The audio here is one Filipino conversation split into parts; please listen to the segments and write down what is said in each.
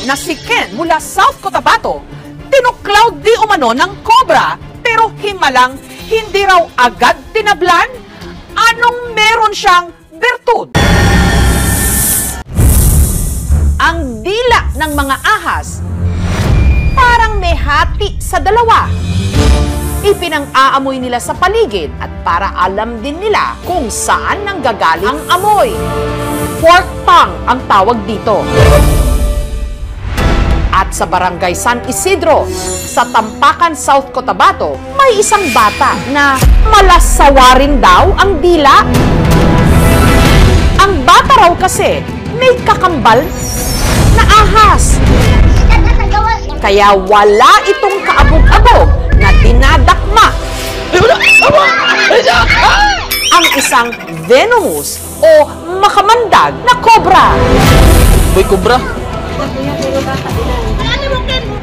na si Ken mula South Cotabato, tinuklaw di umano ng cobra pero himalang hindi raw agad tinablan. Anong meron siyang bertud? Ang dila ng mga ahas parang may hati sa dalawa. Ipinang-aamoy nila sa paligid at para alam din nila kung saan nanggagaling ang amoy. Fork tongue ang tawag dito. At sa barangay San Isidro, sa Tampakan, South Cotabato, may isang bata na malasawarin daw ang dila. Ang bata raw kasi may kakambal na ahas. Kaya wala itong kaabog-abog na dinadakma ang isang venomous o makamandag na cobra. Boy, cobra.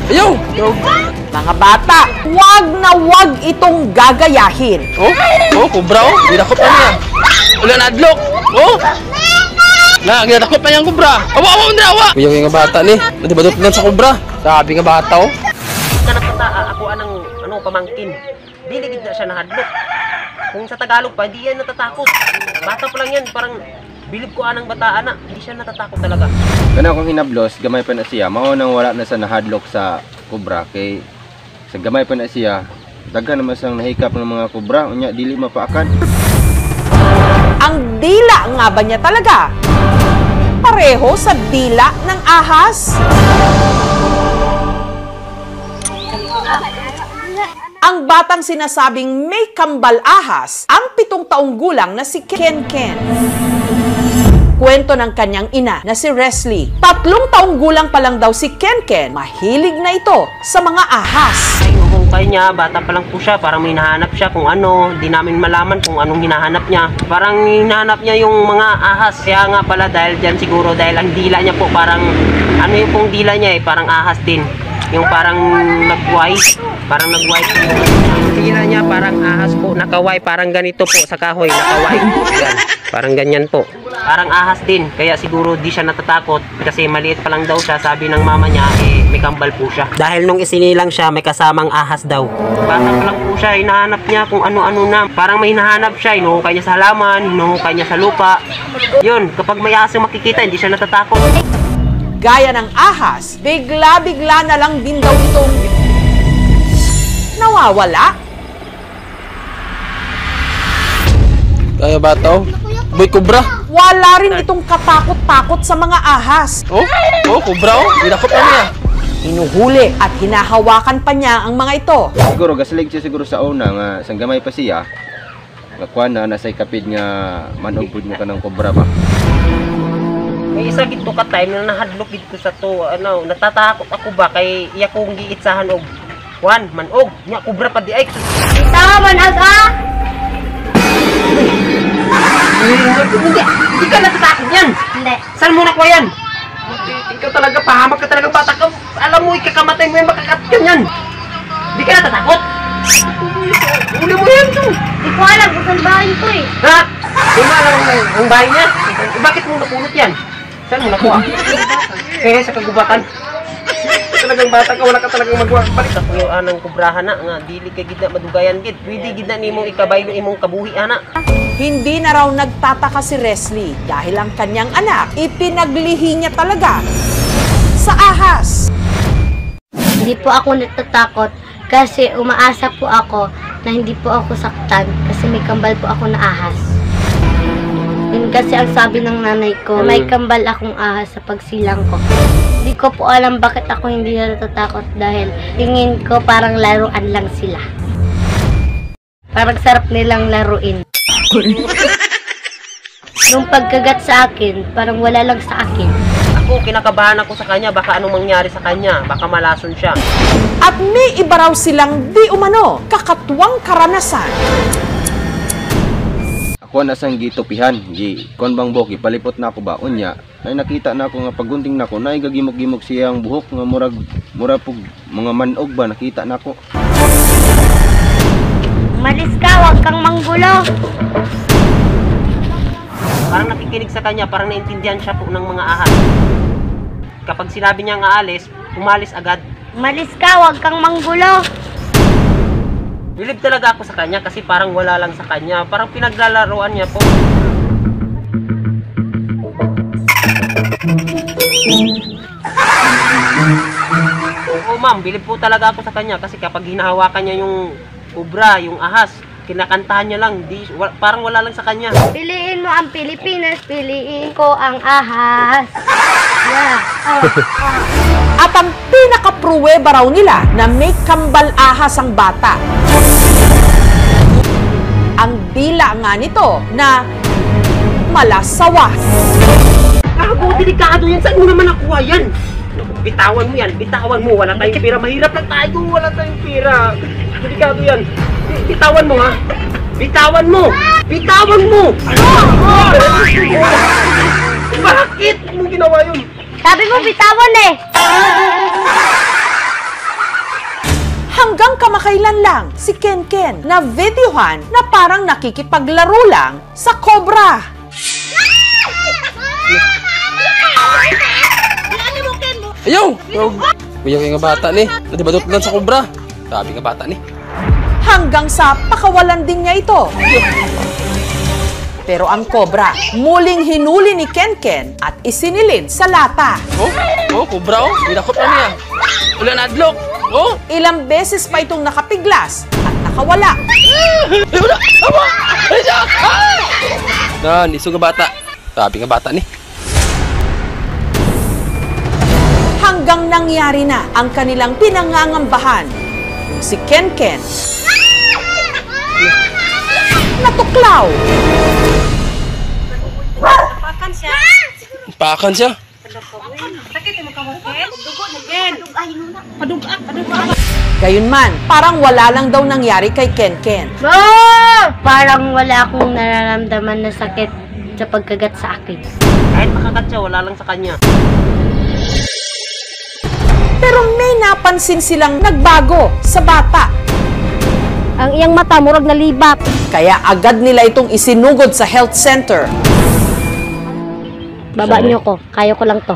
Ayaw! Mga bata, wag na wag itong gagayahin. Oh, cobra oh. Ginakot pa niya. Wala na adlok. Oh! Ginakot pa niyang cobra. Awa, awa! Kuya nga bata ni. Natibadot lang sa cobra. Sabi nga bata oh. Ako anong pamangkin. Diligid na siya nahadlok. Kung sa Tagalog pa, hindi yan natatakot. Bata pa lang yan, parang bilib ko anang bata na, hindi siya natatakot talaga. Kana akong hinablos, gamay pa na siya. Mao nang wala na sa nahadlok sa cobra kay sa gamay pa na siya. Daghan naman sang nahikap ng mga cobra, unya dili mapaakan. Ang dila nga ba niya talaga? Pareho sa dila ng ahas? Ang batang sinasabing may kambal ahas, ang 7 taong gulang na si Ken Ken. Kwento ng kanyang ina na si Resli. 3 taong gulang pa lang daw si Ken Ken. Mahilig na ito sa mga ahas. Ay, hukay niya, bata pa lang po siya, parang may hinahanap siya kung ano, di namin malaman kung anong hinahanap niya. Parang hinahanap niya yung mga ahas. Kaya nga pala dahil dyan siguro, dahil ang dila niya po parang, ano yung pong dila niya parang ahas din. Yung parang nag-white, parang nag-white yung dila niya, parang ahas po, nakaway, parang ganito po sa kahoy, nakaway. Yan, parang ganyan po. Parang ahas din, kaya siguro di siya natatakot kasi maliit pa lang daw siya, sabi ng mama niya, may kambal po siya. Dahil nung isinilang siya, may kasamang ahas daw. Bata pa lang po siya, hinahanap niya kung ano-ano na. Parang may hinahanap siya, hinuhukay niya sa halaman, hinuhukay niya sa lupa. Yun, kapag may ahas yung makikita, hindi siya natatakot. Gaya ng ahas, bigla-bigla na lang din daw itong nawawala. Kaya bata oh. Boy, cobra. Wala rin itong katakot-takot sa mga ahas. Oh, cobra oh. Ginakot pa niya. Hinuhuli at hinahawakan pa niya ang mga ito. Siguro gaslig siya siguro sa una nga sang gamay pa siya. Nga kuan na nasay kapid nga manugpod mo kanang cobra ba. May isa gito ka time na nahadlok gito sa to, ano, natatakot ako ba kay iya kong giitsahan og kuan manog, nya cobra pa di ay. Tama aga. Hindi ka natatakot yan. Hindi. Saan mo nakuha yan? Ikaw talaga, pahamak ka talaga bata ka. Alam mo, ikakamatay mo yan, makakatin yan. Hindi ka natatakot. Uli mo yan to. Hindi ko alam kung saan bahay ko eh. Ha? Hindi mo alam ang bahay niya? Bakit mo napulot yan? Saan mo nakuha? Sa kagubatan. Talagang bata ka, wala ka talagang magawa. Balik ako yung anang kubrahan na nga, dili ka gid na madugayan gid. Pwede gid na nimong ikabaylo imong kabuhi ana. Hindi na raw nagtataka si Resli dahil ang kanyang anak ipinaglihi niya talaga sa ahas. Hindi po ako natatakot kasi umaasa po ako na hindi po ako saktan kasi may kambal po ako na ahas. Yun kasi ang sabi ng nanay ko, may kambal akong ahas sa pagsilang ko. Hindi ko po alam bakit ako hindi natatakot dahil tingin ko parang laruan lang sila. Parang sarap nilang laruin. Nung pagkagat sa akin, parang wala lang sa akin. Ako, kinakabahan ako sa kanya, baka anong mangyari sa kanya, baka malason siya. At may iba raw silang di umano kakatwang karanasan. Ako na sang gitupihan, kon bang bok ipalipot na ako ba unya. Nay nakita na ako nga pagunting nako, nay gagimog-gimog siyang buhok nga murag pug mga manog ba nakita nako. Malis ka, wag kang manggulo. Parang nakikinig sa kanya, parang naintindihan siya po ng mga ahas. kapag sinabi niya nga alis, umalis agad. Umalis ka, huwag kang manggulo. Bilib talaga ako sa kanya kasi parang wala lang sa kanya. Parang pinaglalaroan niya po. Oo ma'am, bilib po talaga ako sa kanya kasi kapag hinahawakan niya yung ubra, yung ahas, kinakantahan niya lang, parang wala lang sa kanya. Piliin mo ang Pilipinas, piliin ko ang ahas. Yeah. At ang pinaka-pruweba raw nila na may kambal ahas ang bata. Ang dila nga nito na malasawas. Gago, delikado yan. Saan mo naman nakuha yan? Bitawan mo yan, bitawan mo. Wala tayong pera. Mahirap lang tayo. Wala tayong pera. Delikado yan. Bitawan mo ha. Bitawan mo. Bitawan mo. Bakit mo ginawa yun? Sabi mo bitawan eh. Hanggang kamakailan lang si Ken Ken na videohan na parang nakikipaglaro lang sa cobra. Ayaw! Kuya nga bata ni. Nadibadot lang sa kubra. Sabi nga bata ni. Hanggang sa pakawalan din niya ito. Pero ang cobra, muling hinuli ni Ken Ken at isinilid sa lata. Oh, kubra oh. Dinakot na niya. Wala na adlock. Oh! Ilang beses pa itong nakapiglas at nakawala. Wala! Awa! Nan, iso nga bata. Sabi nga bata ni. Hanggang nangyari na ang kanilang pinangangambahan. Si Ken Ken natuklaw. Pakan siya. Gayunman, parang wala lang daw nangyari kay Ken Ken. Parang wala akong nararamdaman na sakit sa pagkagat sa akin. Kahit makagat siya, wala lang sa kanya. Pero may napansin silang nagbago sa bata. Ang iyang mata murag nalibak. Kaya agad nila itong isinugod sa health center. Baba niyo ko, kaya ko lang to.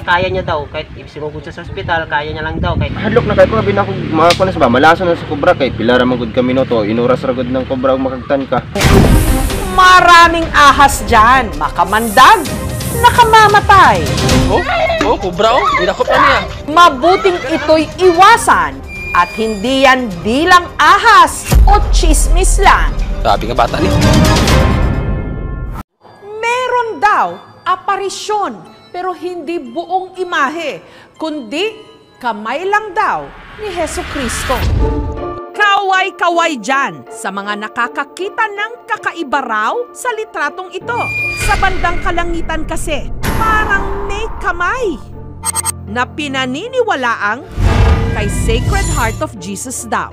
Kaya niya daw, kahit sinugod siya sa ospital, kaya niya lang daw. Kahit Hadlok na kayo ko binako mga kunas ba malaso na sa kubra kay pilara magud kami no to inuras ragod ng kubra ug makagtan ka. Maraming ahas dyan, makamandag, nakamamatay. Oh, kubra oh. Dinakot na niya. Mabuting ito'y iwasan at hindi yan dilang ahas o chismis lang. Sabi nga bata ni. Meron daw aparisyon pero hindi buong imahe, kundi kamay lang daw ni Hesukristo. Kaway-kaway dyan sa mga nakakakita ng kakaiba raw sa litratong ito. Sa bandang kalangitan kasi, parang may kamay na pinaniniwalaang kay Sacred Heart of Jesus daw.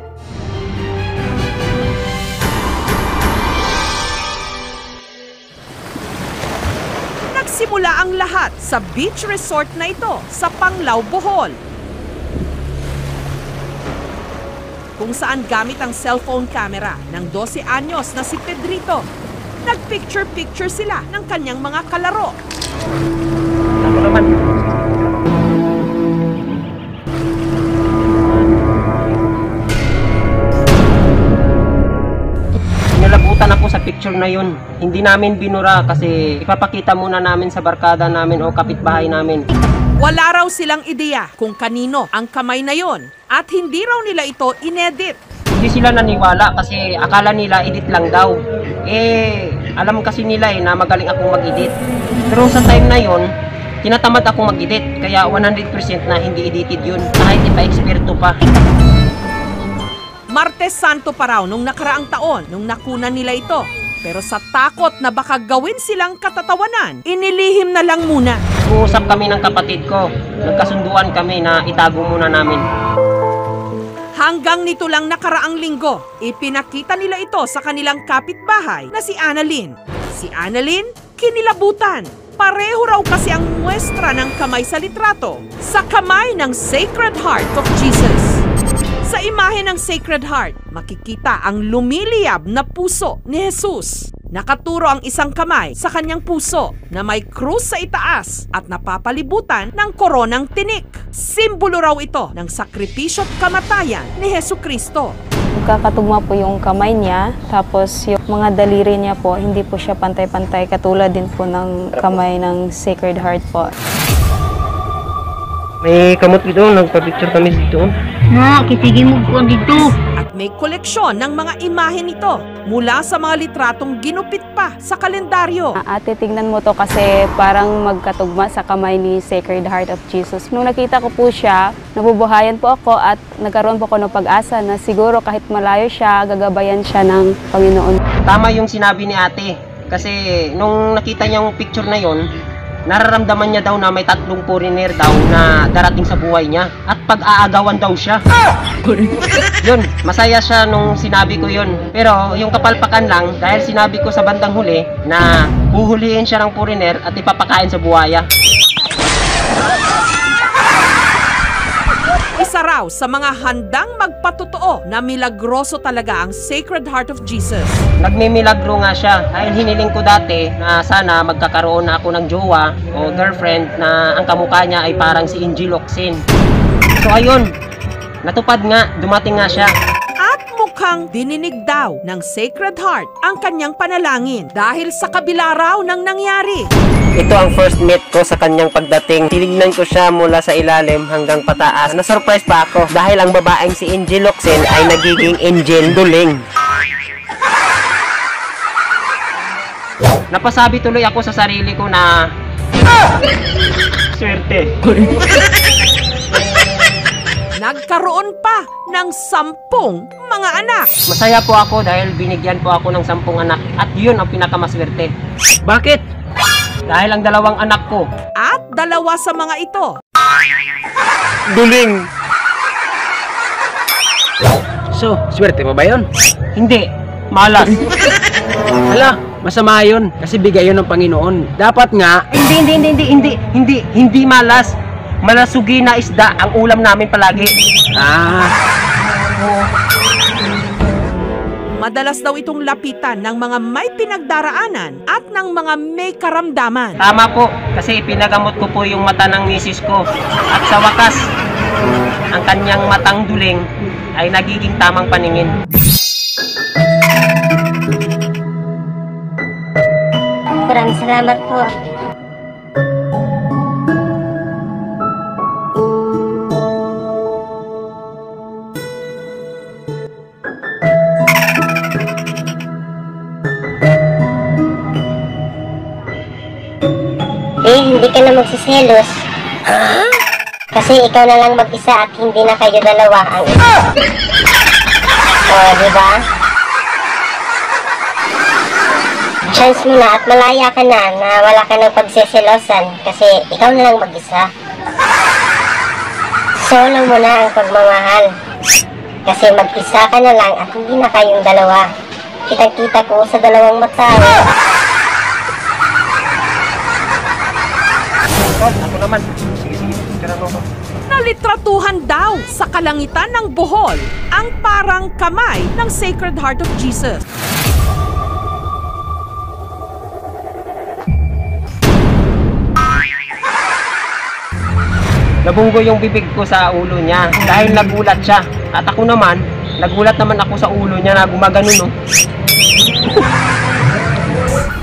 Nagsimula ang lahat sa beach resort na ito sa Panglao, Bohol. Kung saan gamit ang cellphone camera ng 12 anyos na si Pedrito. Nagpicture-picture sila ng kanyang mga kalaro. ako naman. Nalabutan ako sa picture na yun. Hindi namin binura kasi ipapakita muna namin sa barkada namin o kapitbahay namin. Wala raw silang ideya kung kanino ang kamay na yon at hindi raw nila ito inedit. Hindi sila naniwala kasi akala nila edit lang daw. Alam kasi nila na magaling akong mag-edit. Pero sa time na yon, tinatamad akong mag-edit. Kaya 100% na hindi edited yun. Kahit ipa-eksperto pa. Martes Santo pa raw nung nakaraang taon nung nakunan nila ito. Pero sa takot na baka gawin silang katatawanan, inilihim na lang muna. Uusap kami ng kapatid ko. Nagkasunduan kami na itago muna namin. Hanggang nito lang nakaraang linggo, ipinakita nila ito sa kanilang kapitbahay na si Annalyn. Si Annalyn, kinilabutan. Pareho raw kasi ang muestra ng kamay sa litrato sa kamay ng Sacred Heart of Jesus. Sa imahe ng Sacred Heart, makikita ang lumiliyab na puso ni Jesus. Nakaturo ang isang kamay sa kanyang puso na may krus sa itaas at napapalibutan ng koronang tinik. Simbolo raw ito ng sakripisyo at kamatayan ni Hesukristo. Magkakatugma po yung kamay niya, tapos yung mga daliri niya po, hindi po siya pantay-pantay, katulad din po ng kamay ng Sacred Heart po. May kamot dito, nagpa-picture kami dito. Kisigi mo po dito. At may koleksyon ng mga imahe nito mula sa mga litratong ginupit pa sa kalendaryo. Ate, tignan mo to kasi parang magkatugma sa kamay ni Sacred Heart of Jesus. Nung nakita ko po siya, nabubuhayan po ako at nagkaroon po ako ng pag-asa na siguro kahit malayo siya, gagabayan siya ng Panginoon. Tama yung sinabi ni ate. Kasi nung nakita niya yung picture na yon, nararamdaman niya daw na may 3 foreigner daw na darating sa buhay niya at pag-aagawan daw siya. Yun, masaya siya nung sinabi ko yun. Pero yung kapalpakan lang, dahil sinabi ko sa bandang huli na huhulihin siya ng foreigner at ipapakain sa buhaya. Isa raw sa mga handang magpatotoo na milagroso talaga ang Sacred Heart of Jesus. Nagmimilagro nga siya dahil hiniling ko dati na sana magkakaroon na ako ng jowa o girlfriend na ang kamukha niya ay parang si Angel Locsin. So ayun, natupad nga, dumating nga siya. At mukhang dininig daw ng Sacred Heart ang kanyang panalangin dahil sa kabila raw ng nangyari. Ito ang first meet ko sa kanyang pagdating. Tinignan ko siya mula sa ilalim hanggang pataas. Na-surprise pa ako dahil ang babaeng si Angel Locsin ay nagiging Angel Duling. Napasabi tuloy ako sa sarili ko na swerte. Nagkaroon pa ng 10 mga anak. Masaya po ako dahil binigyan po ako ng 10 anak at yun ang pinakamaswerte. Bakit? Dahil ang 2 anak ko At 2 sa mga ito duling. So, swerte mo ba yun? Hindi, malas. Hala, masama yun kasi bigay yun ng Panginoon. Dapat nga, Hindi malas. Malasugi na isda ang ulam namin palagi. Madalas daw itong lapitan ng mga may pinagdaraanan at ng mga may karamdaman. Tama po, kasi ipinagamot ko po yung mata ng misis ko. At sa wakas, ang kanyang matang duling ay nagiging tamang paningin. Maraming salamat po. Hindi ka na magsiselos. Kasi ikaw na lang mag-isa at hindi na kayo dalawa ang isa. Diba? Chance mo na at malaya ka na wala ka ng pagsiselosan kasi ikaw na lang mag-isa. Solo mo na ang pagmamahal. Kasi mag-isa ka na lang at hindi na kayong dalawa. Kitang-kita ko sa 2 mata. Ako naman. Sige. Nalitratuhan daw sa kalangitan ng Bohol ang parang kamay ng Sacred Heart of Jesus. Nabunggo yung bibig ko sa ulo niya dahil nagulat siya. At ako naman, nagulat naman ako sa ulo niya na gumagano, no?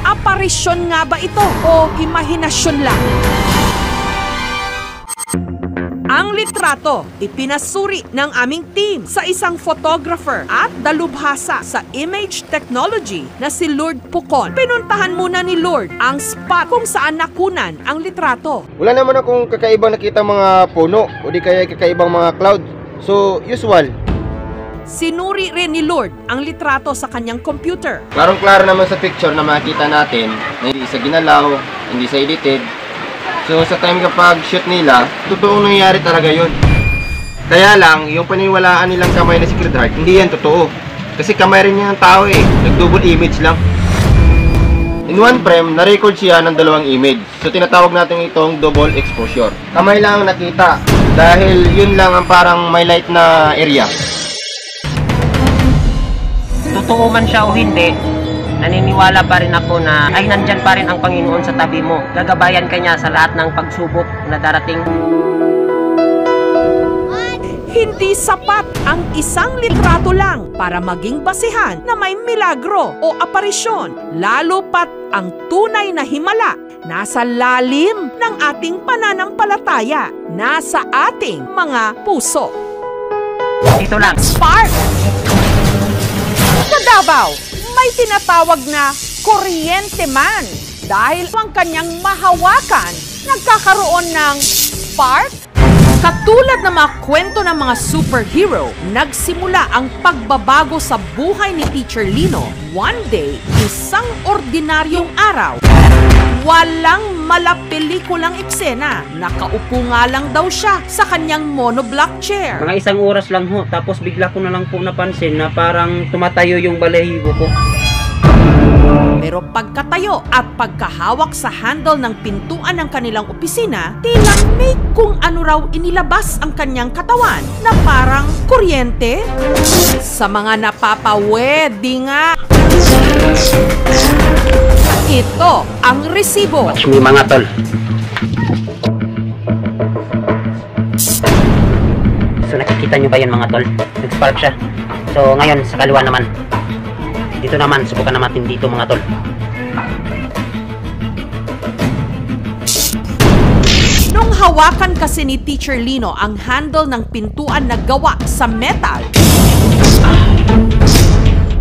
Aparisyon nga ba ito o imahinasyon lang? Ang litrato, ipinasuri ng aming team sa isang photographer at dalubhasa sa image technology na si Lord Pucon. Pinuntahan muna ni Lord ang spot kung saan nakunan ang litrato. Wala naman akong kakaibang nakita mga puno o di kaya kakaibang mga cloud. So, usual. Sinuri rin ni Lord ang litrato sa kanyang computer. Klarong-klaro naman sa picture na makita natin na hindi sa ginalaw, hindi sa edited. So sa time kapag shoot nila, totoong nangyayari talaga yun. Kaya lang, yung paniwalaan nilang kamay na Sacred Heart, hindi yan totoo. Kasi kamay rin niya ng tao eh, nag-double image lang. In one frame, na-record siya ng 2 image. So tinatawag natin itong double exposure. Kamay lang ang nakita, Dahil yun lang ang parang may light na area. Totoo man siya o hindi, naniniwala pa rin ako na ay nandyan pa rin ang Panginoon sa tabi mo. Gagabayan ka niya sa lahat ng pagsubok na darating. Hindi sapat ang isang litrato lang para maging basihan na may milagro o aparisyon. Lalo pat ang tunay na himala nasa lalim ng ating pananampalataya, nasa ating mga puso. Ito lang. Spark! Sa Davao, may tinatawag na kuryente man dahil ang kanyang mahawakan nagkakaroon ng spark. Katulad ng mga kwento ng mga superhero, nagsimula ang pagbabago sa buhay ni Teacher Lino. One day, isang ordinaryong araw, walang malapelikulang eksena. Nakaupo nga lang daw siya sa kanyang monoblock chair. Mga isang oras lang ho, tapos bigla ko na lang po napansin na parang tumatayo yung balahibo ko. Pero pagkatayo at pagkahawak sa handle ng pintuan ng kanilang opisina, tila may kung ano raw inilabas ang kanyang katawan na parang kuryente. Sa mga napapawedi nga, ito ang resibo. Watch me mga tol. So nakikita nyo ba yun mga tol? Nag-spark siya. So ngayon sa kaliwa naman. Dito naman, subukan natin dito mga tol. Nung hawakan kasi ni Teacher Lino ang handle ng pintuan na gawa sa metal,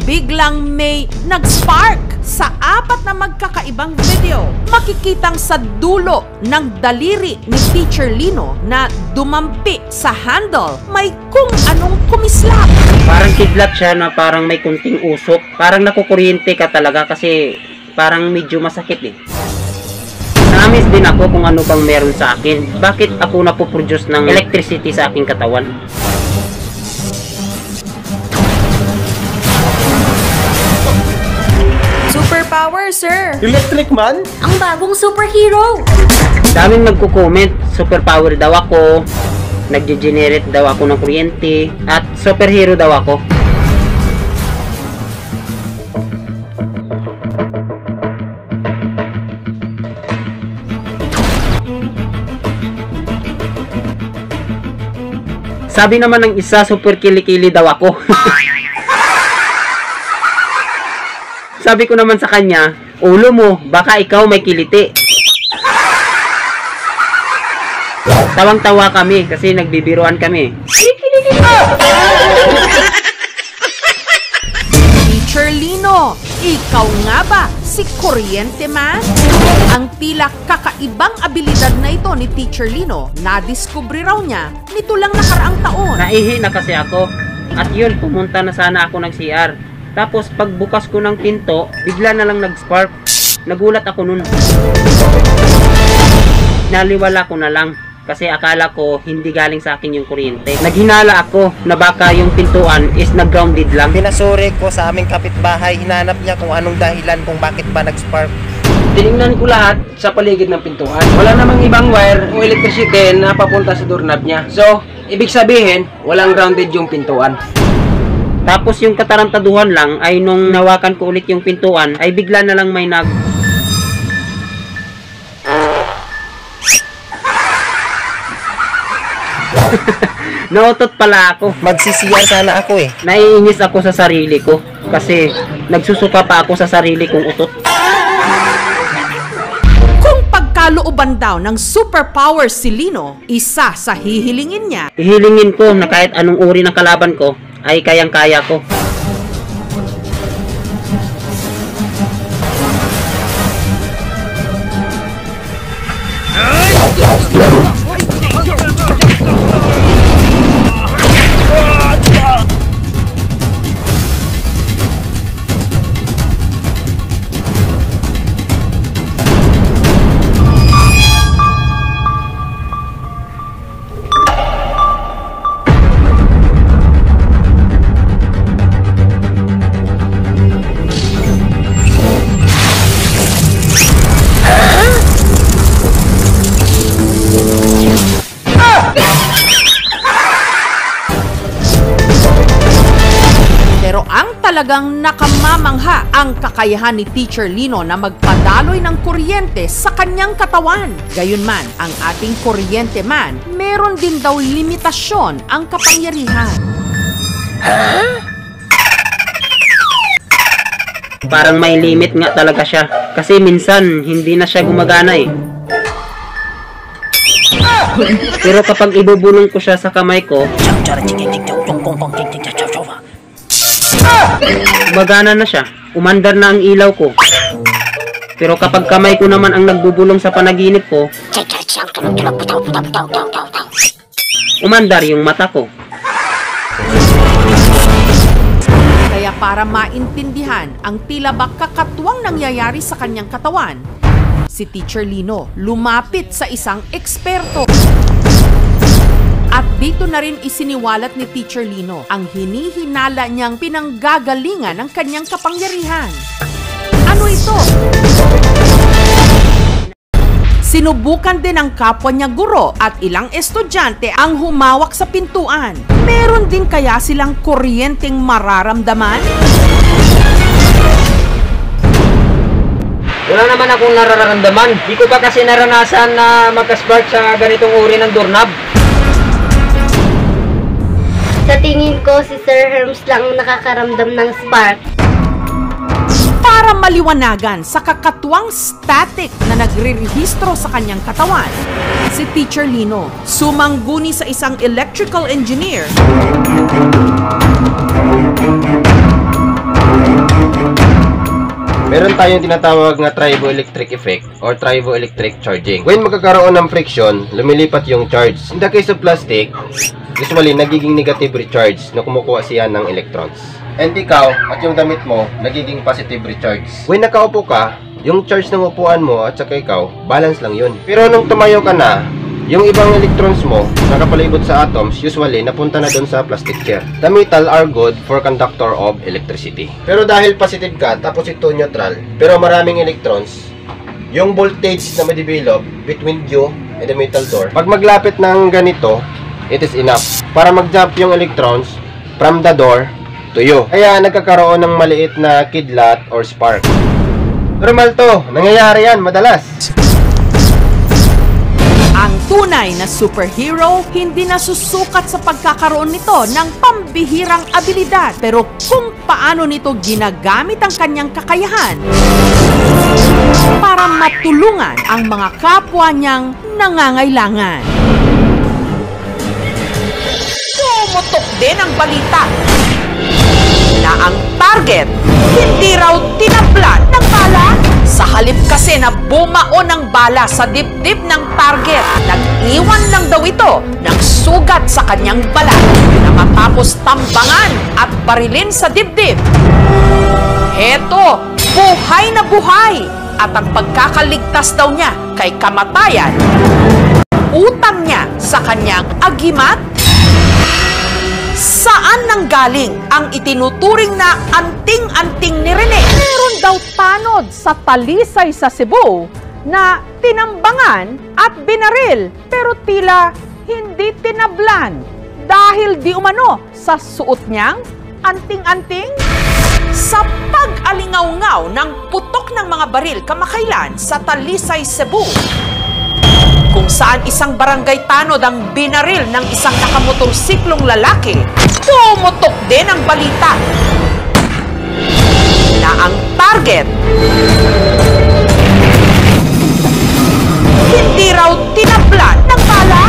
biglang may nag-spark sa apat na magkakaibang video. Makikitang sa dulo ng daliri ni Teacher Lino na dumampi sa handle, may kung anong kumislap. Parang kidlat siya na parang may kunting usok. Parang nakukuryente ka talaga kasi parang medyo masakit eh. Naamis din ako kung ano bang meron sa akin. Bakit ako napoproduce ng electricity sa aking katawan? Superpower, sir! Electric man? Ang bagong superhero! Daming nagko-comment, superpower daw ako, nagge-generate daw ako ng kuryente, at superhero daw ako. Sabi naman ng isa, super kilikili daw ako. Sabi ko naman sa kanya, ulo mo, baka ikaw may kiliti. Tawang-tawa kami kasi nagbibiruan kami. Teacher Lino, ikaw nga ba si Kuryente Man? Ang tila kakaibang abilidad na ito ni Teacher Lino, nadiskubre raw niya nito lang nakaraang taon. Naihi na kasi ako. At yun, pumunta na sana ako ng CR. Tapos pagbukas ko ng pinto, bigla na lang nag-spark. Nagulat ako nun. Naliwala ko na lang. Kasi akala ko hindi galing sa akin yung kuryente. Naghinala ako na baka yung pintuan is nag-grounded lang. Pinasuri ko sa aming kapitbahay, hinanap niya kung anong dahilan kung bakit ba nag-spark. Tinignan ko lahat sa paligid ng pintuan. Wala namang ibang wire o electricity na papunta sa doorknob niya. So, ibig sabihin, walang grounded yung pintuan. Tapos yung katarantaduhan lang ay nung nawakan ko ulit yung pintuan ay bigla na lang may nautot pala ako. Magsisiyar sana ako eh. Naiinis ako sa sarili ko kasi nagsusuka pa ako sa sarili kong utot. Kung pagkalooban daw ng superpower si Lino, isa sa hihilingin niya, Ihilingin ko na kahit anong uri ng kalaban ko ay kayang-kaya ko. Talagang nakamamangha ang kakayahan ni Teacher Lino na magpadaloy ng kuryente sa kanyang katawan. Gayunman, ang ating kuryente man, meron din daw limitasyon ang kapangyarihan. Parang may limit nga talaga siya. Kasi minsan, hindi na siya gumagana eh. Pero kapag ibubulong ko siya sa kamay ko, gumagana na siya. Umandar na ang ilaw ko. Pero kapag kamay ko naman ang nagbubulong sa panaginip ko, umandar yung mata ko. Kaya para maintindihan ang tila ba kakatwang nangyayari sa kanyang katawan, si Teacher Lino lumapit sa isang eksperto. At dito na rin isiniwalat ni Teacher Lino ang hinihinala niyang pinanggagalingan ng kanyang kapangyarihan. Ano ito? Sinubukan din ng kapwa niya guro at ilang estudyante ang humawak sa pintuan. Meron din kaya silang kuryenteng mararamdaman? Wala naman akong nararamdaman. Di ko pa kasi naranasan na magka-spark sa ganitong uri ng doorknob. Sa tingin ko, si Sir Herms lang ang nakakaramdam ng spark. Para maliwanagan sa kakatwang static na nagre-rehistro sa kanyang katawan, si Teacher Lino sumangguni sa isang electrical engineer Meron tayong tinatawag na triboelectric effect or triboelectric charging. When magkakaroon ng friction, lumilipat yung charge. In the case of plastic, usually nagiging negative recharge na kumukuha siya ng electrons. And ikaw at yung damit mo, nagiging positive recharge. When nakaupo ka, yung charge ng upuan mo at saka ikaw, balance lang yun. Pero nung tumayo ka na, yung ibang electrons mo, nakapalibot sa atoms, usually napunta na doon sa plastic chair. The metal are good for conductor of electricity. Pero dahil positive ka, tapos ito neutral, pero maraming electrons, yung voltage na ma-develop between you and the metal door, pag maglapit ng ganito, it is enough para mag-jump yung electrons from the door to you. Kaya nagkakaroon ng maliit na kidlat or spark. Normal to, nangyayari yan madalas. Ang tunay na superhero hindi nasusukat sa pagkakaroon nito ng pambihirang abilidad, pero kung paano nito ginagamit ang kanyang kakayahan para matulungan ang mga kapwa niyang nangangailangan. Pumutok din ang balita na ang target hindi raw tinablan ng bala. Sa halip kasi na bumao ng bala sa dibdib ng target, nag-iwan lang daw ito ng sugat sa kanyang balat na matapos tambangan at barilin sa dibdib. Heto, buhay na buhay! At ang pagkakaligtas daw niya kay kamatayan, utang niya sa kanyang agimat. Saan nanggaling ang itinuturing na anting-anting ni Rene? Meron daw tanod sa Talisay sa Cebu na tinambangan at binaril pero tila hindi tinablan dahil di umano sa suot niyang anting-anting. Sa pag-alingaw-ngaw ng putok ng mga baril kamakailan sa Talisay, Cebu, kung saan isang barangay tanod ang binaril ng isang nakamotorsiklong lalaki, pumutok din ang balita na ang target hindi raw tinablan ng bala.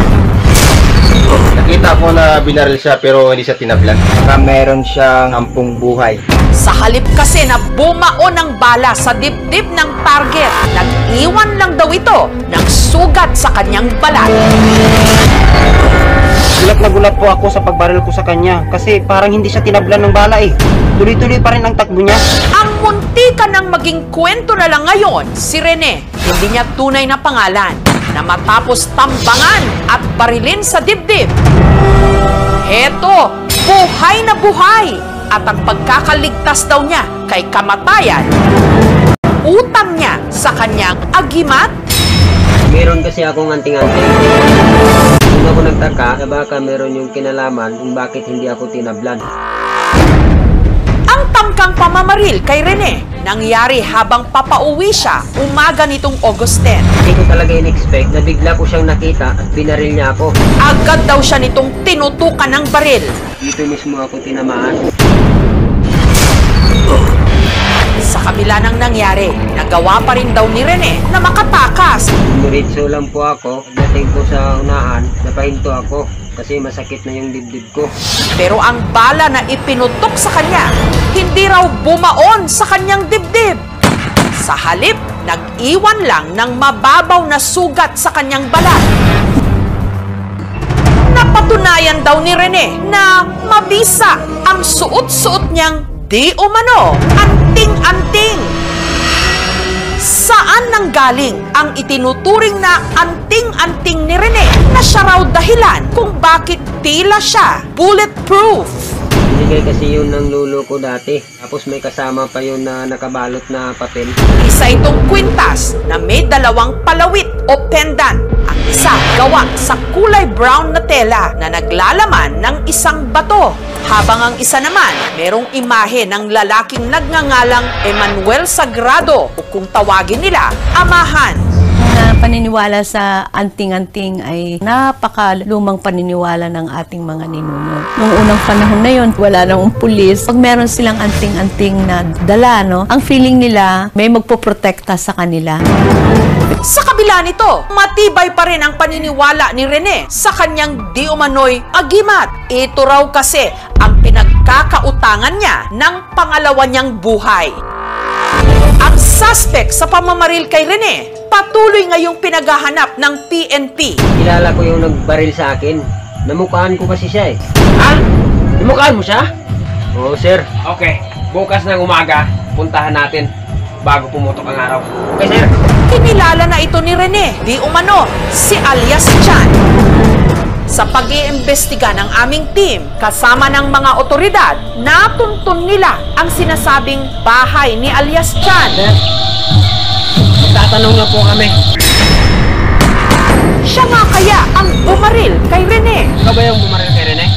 Nakita ko na binaril siya pero hindi siya tinablan. Baka meron siyang ampung buhay. Sa halip kasi na bumao ng bala sa dibdib ng target, nag-iwan lang daw ito ng sugat sa kanyang balat. Gulat na gulat po ako sa pagbaril ko sa kanya kasi parang hindi siya tinablan ng bala eh. Tuloy-tuloy pa rin ang takbo niya. Ang muntika ng maging kwento na lang ngayon, si Rene, hindi niya tunay na pangalan, na matapos tambangan at barilin sa dibdib. Heto, buhay na buhay! At ang pagkakaligtas daw niya kay kamatayan, utang niya sa kanyang agimat. Meron kasi akong anting-anting. Kung ako nagtaka, baka meron yung kinalaman kung bakit hindi ako tinablan. Ang tangkad ibang pamamaril kay Rene nangyari habang papauwi siya umaga nitong August 10. Hindi ko talaga in-expect na bigla ko siyang nakita at binaril niya ako. Agad daw siya nitong tinutukan ng baril. Dito mismo ako tinamaan. Sa kabila ng nangyari, nagawa pa rin daw ni Rene na makatakas. Dumiretso lang po ako. Pagdating ko sa unahan, napahinto ako kasi masakit na yung dibdib ko. Pero ang bala na ipinutok sa kanya, hindi raw bumaon sa kanyang dibdib. Sa halip, nag-iwan lang ng mababaw na sugat sa kanyang balat. Napatunayan daw ni Rene na mabisa ang suot-suot niyang di umano anting-anting. Saan nanggaling ang itinuturing na anting-anting ni Rene na siya raw dahilan kung bakit tila siya bulletproof? Binigay kasi yun ng lulo ko dati. Tapos may kasama pa yun na nakabalot na papel. Isa itong kwintas na may dalawang palawit o pendant. Ang isa gawa sa kulay brown na tela na naglalaman ng isang bato. Habang ang isa naman, merong imahe ng lalaking nagngangalang Emmanuel Sagrado o kung tawagin nila, Amahan. Na paniniwala sa anting-anting ay napakalumang paniniwala ng ating mga ninuno. Noong unang panahon na yon, wala nang pulis. Pag meron silang anting-anting na dala, no, ang feeling nila may magpoprotekta sa kanila. Sa kabila nito, matibay pa rin ang paniniwala ni Rene sa kanyang di umano'y agimat. Ito raw kasi ang pinagkakautangan niya ng pangalawa niyang buhay. Ang suspect sa pamamaril kay Rene, patuloy ngayong pinaghahanap ng PNP. Kilala ko yung nagbaril sa akin. Namukhaan ko kasi siya eh. Ha? Namukhaan mo siya? Oo, sir. Okay, bukas ng umaga, puntahan natin bago pumutok ang araw. Okay, sir? Kinilala na ito ni Rene, di umano, si alias Chan. Sa pag-iimbestiga ng aming team, kasama ng mga otoridad, natuntun nila ang sinasabing bahay ni alias Chan. Magtatanong na po kami. Siya nga kaya ang bumaril kay Rene. Ikaw ba yung bumaril kay Rene?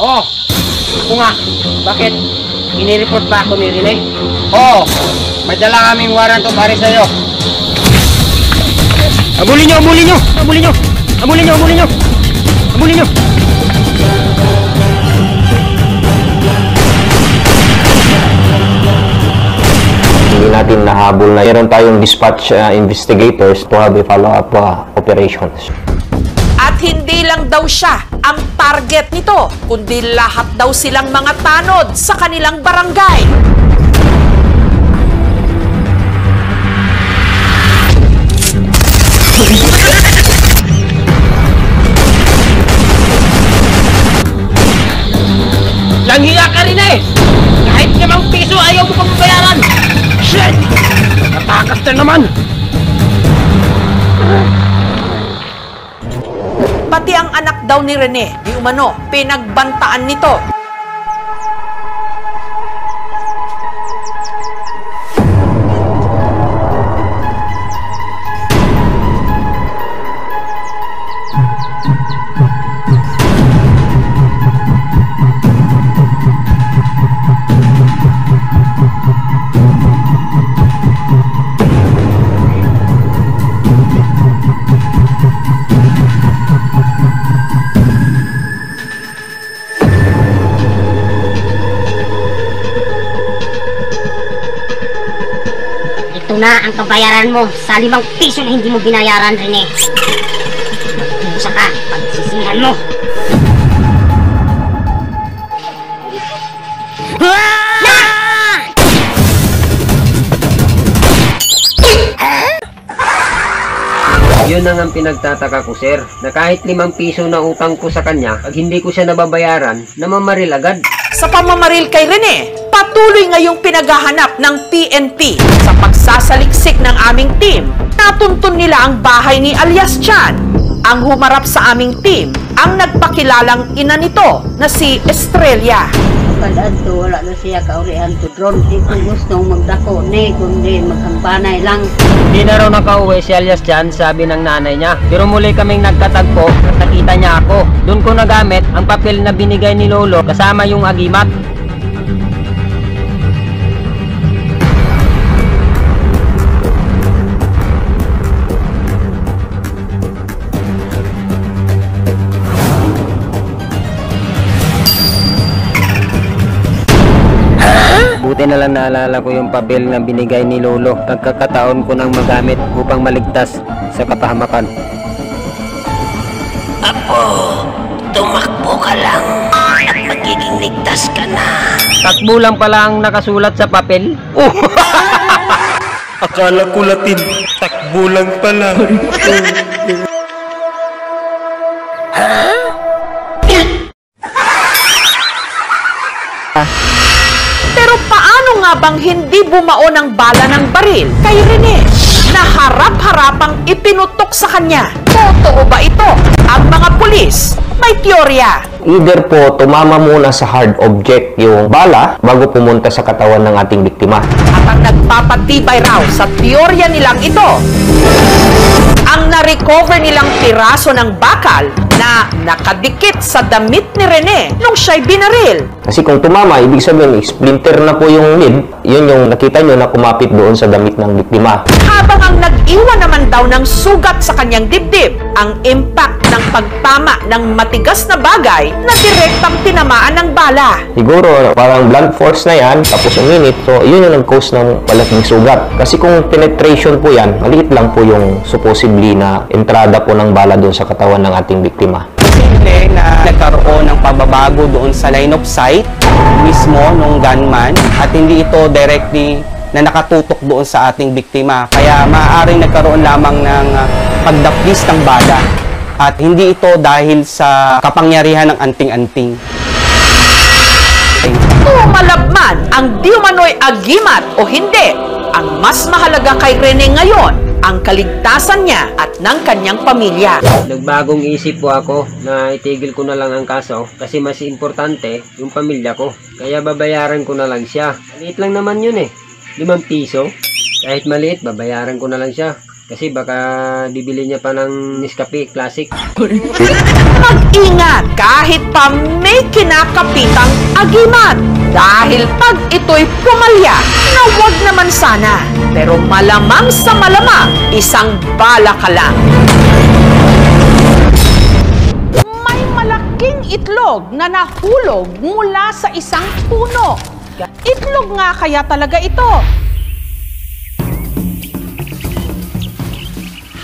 Oh! Ako nga. Bakit? Inireport pa ako ni Rene? Oo! May dala kaming warrant of arrest sa'yo. Abulin nyo! Abulin nyo! Abulin nyo! Abulin nyo! Abulin nyo! Abulin nyo! Hindi natin nahabol na meron tayong dispatch investigators to have a follow-up operations. At hindi lang daw siya ang target nito, kundi lahat daw silang mga tanod sa kanilang barangay. Langhiya ka rin eh! Kahit 5 piso ayaw mo pang bayaran! Shit! Natakas na naman! Pati ang anak daw ni Rene, di umano, pinagbantaan nito. Ito na ang kabayaran mo sa 5 piso na hindi mo binayaran, Rene. Magdusa ka, pagsisihan mo. Yun ang pinagtataka ko, sir, na kahit 5 piso na utang ko sa kanya, pag hindi ko siya nababayaran, namamaril agad. Sa pamamaril kay Rene, patuloy ngayong pinaghahanap ng PNP. Sa pagsasaliksik ng aming team, natuntun nila ang bahay ni alias Chan. Ang humarap sa aming team, ang nagpakilalang ina nito na si Estrella. kadadto wala na siya kaurihan to drone. Di ko gustong magdako ni kundi magkampanay lang. Hindi na raw nakauwi si alias dyan, sabi ng nanay niya. Pero muli kaming nagkatagpo at nakita niya ako. Doon ko nagamit ang papel na binigay ni Lolo kasama yung agimat. Buti na lang naalala ko yung papel na binigay ni Lolo. Pagkakataon ko nang magamit upang maligtas sa kapahamakan. Apo, tumakbo ka lang at magiging ligtas ka na. Takbo lang pala ang nakasulat sa papel. Oh! Akala ko Latin, takbo lang pala. Pero paano nga bang hindi bumao ng bala ng baril kay Rene na harap-harapang ipinutok sa kanya? Totoo ba ito? Ang mga pulis may teorya. Either po, tumama muna sa hard object yung bala bago pumunta sa katawan ng ating biktima. At ang nagpapatibay raw sa teorya nilang ito, ang na-recover nilang piraso ng bakal na nakadikit sa damit ni Rene nung siya'y binaril. Kasi kung tumama, ibig sabihin, splinter na po yung lid, yun yung nakita nyo na kumapit doon sa damit ng biktima. Habang ang nag-iwan naman daw ng sugat sa kanyang dibdib, ang impact ng pagtama ng matigas na bagay na direktang tinamaan ng bala. Siguro, parang blunt force na yan, tapos uminit, so yun yung nag-cause ng malaking sugat. Kasi kung penetration po yan, maliit lang po yung supposedly na entrada po ng bala doon sa katawan ng ating biktima. Posible na nagkaroon ng pababago doon sa line of sight mismo ng gunman at hindi ito directly na nakatutok doon sa ating biktima. Kaya maaaring nagkaroon lamang ng pagdaplis ng bala at hindi ito dahil sa kapangyarihan ng anting-anting. Tumalab man ang di umano'y agimat o hindi, ang mas mahalaga kay Rene ngayon, ang kaligtasan niya at ng kanyang pamilya. Nagbagong isip po ako na itigil ko na lang ang kaso kasi mas importante yung pamilya ko. Kaya babayaran ko na lang siya. Maliit lang naman yun eh. 5 piso. Kahit maliit, babayaran ko na lang siya. Kasi baka bibili niya pa ng Nescafe Classic. Mag-ingat kahit pa may kinakapitang agimat. Dahil pag ito'y pumalya, na wag naman sana. Pero malamang sa malamang, isang bala ka lang. May malaking itlog na nahulog mula sa isang puno. Itlog nga kaya talaga ito.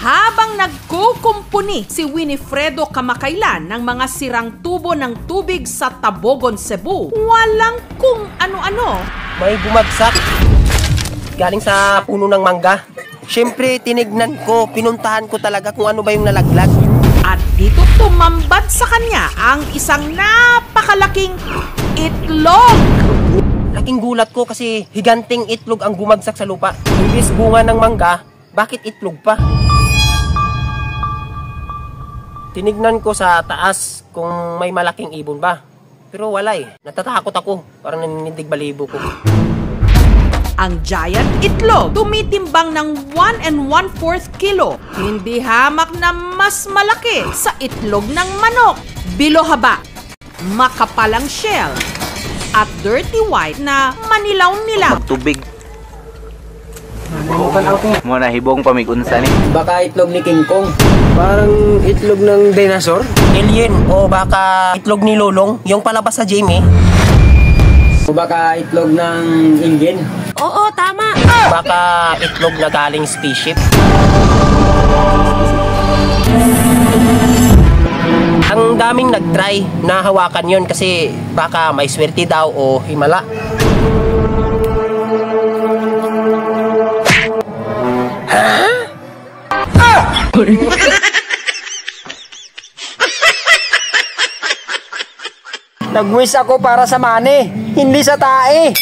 Habang nagkukumpuni si Winifredo kamakailan ng mga sirang tubo ng tubig sa Tabogon, Cebu, walang kung ano-ano. May bumagsak galing sa puno ng mangga. Siyempre, tinignan ko, pinuntahan ko talaga kung ano ba yung nalaglag. At dito tumambat sa kanya ang isang napakalaking itlog. Laking gulat ko kasi higanting itlog ang bumagsak sa lupa. Imbis bunga ng mangga, bakit itlog pa? Tinignan ko sa taas kung may malaking ibon ba. Pero wala eh. Natatakot ako. Parang naninindig balibo ko. Ang giant itlog tumitimbang ng 1 1/4 kilo. Hindi hamak na mas malaki sa itlog ng manok. Bilohaba, makapalang shell, at dirty white na manilaw-nilaw. Tubig. Muna hibong pamigunsa ni. Baka itlog ni King Kong. Parang itlog ng dinosaur. Alien. O baka itlog ni Lolong. Yung palabas sa Jamie. O baka itlog ng alien. Oo, tama. Baka itlog na galing spaceship. Ang daming nag-try na hawakan yun kasi baka may swerte daw o himala. Nag-wish ako para sa money, hindi sa tae.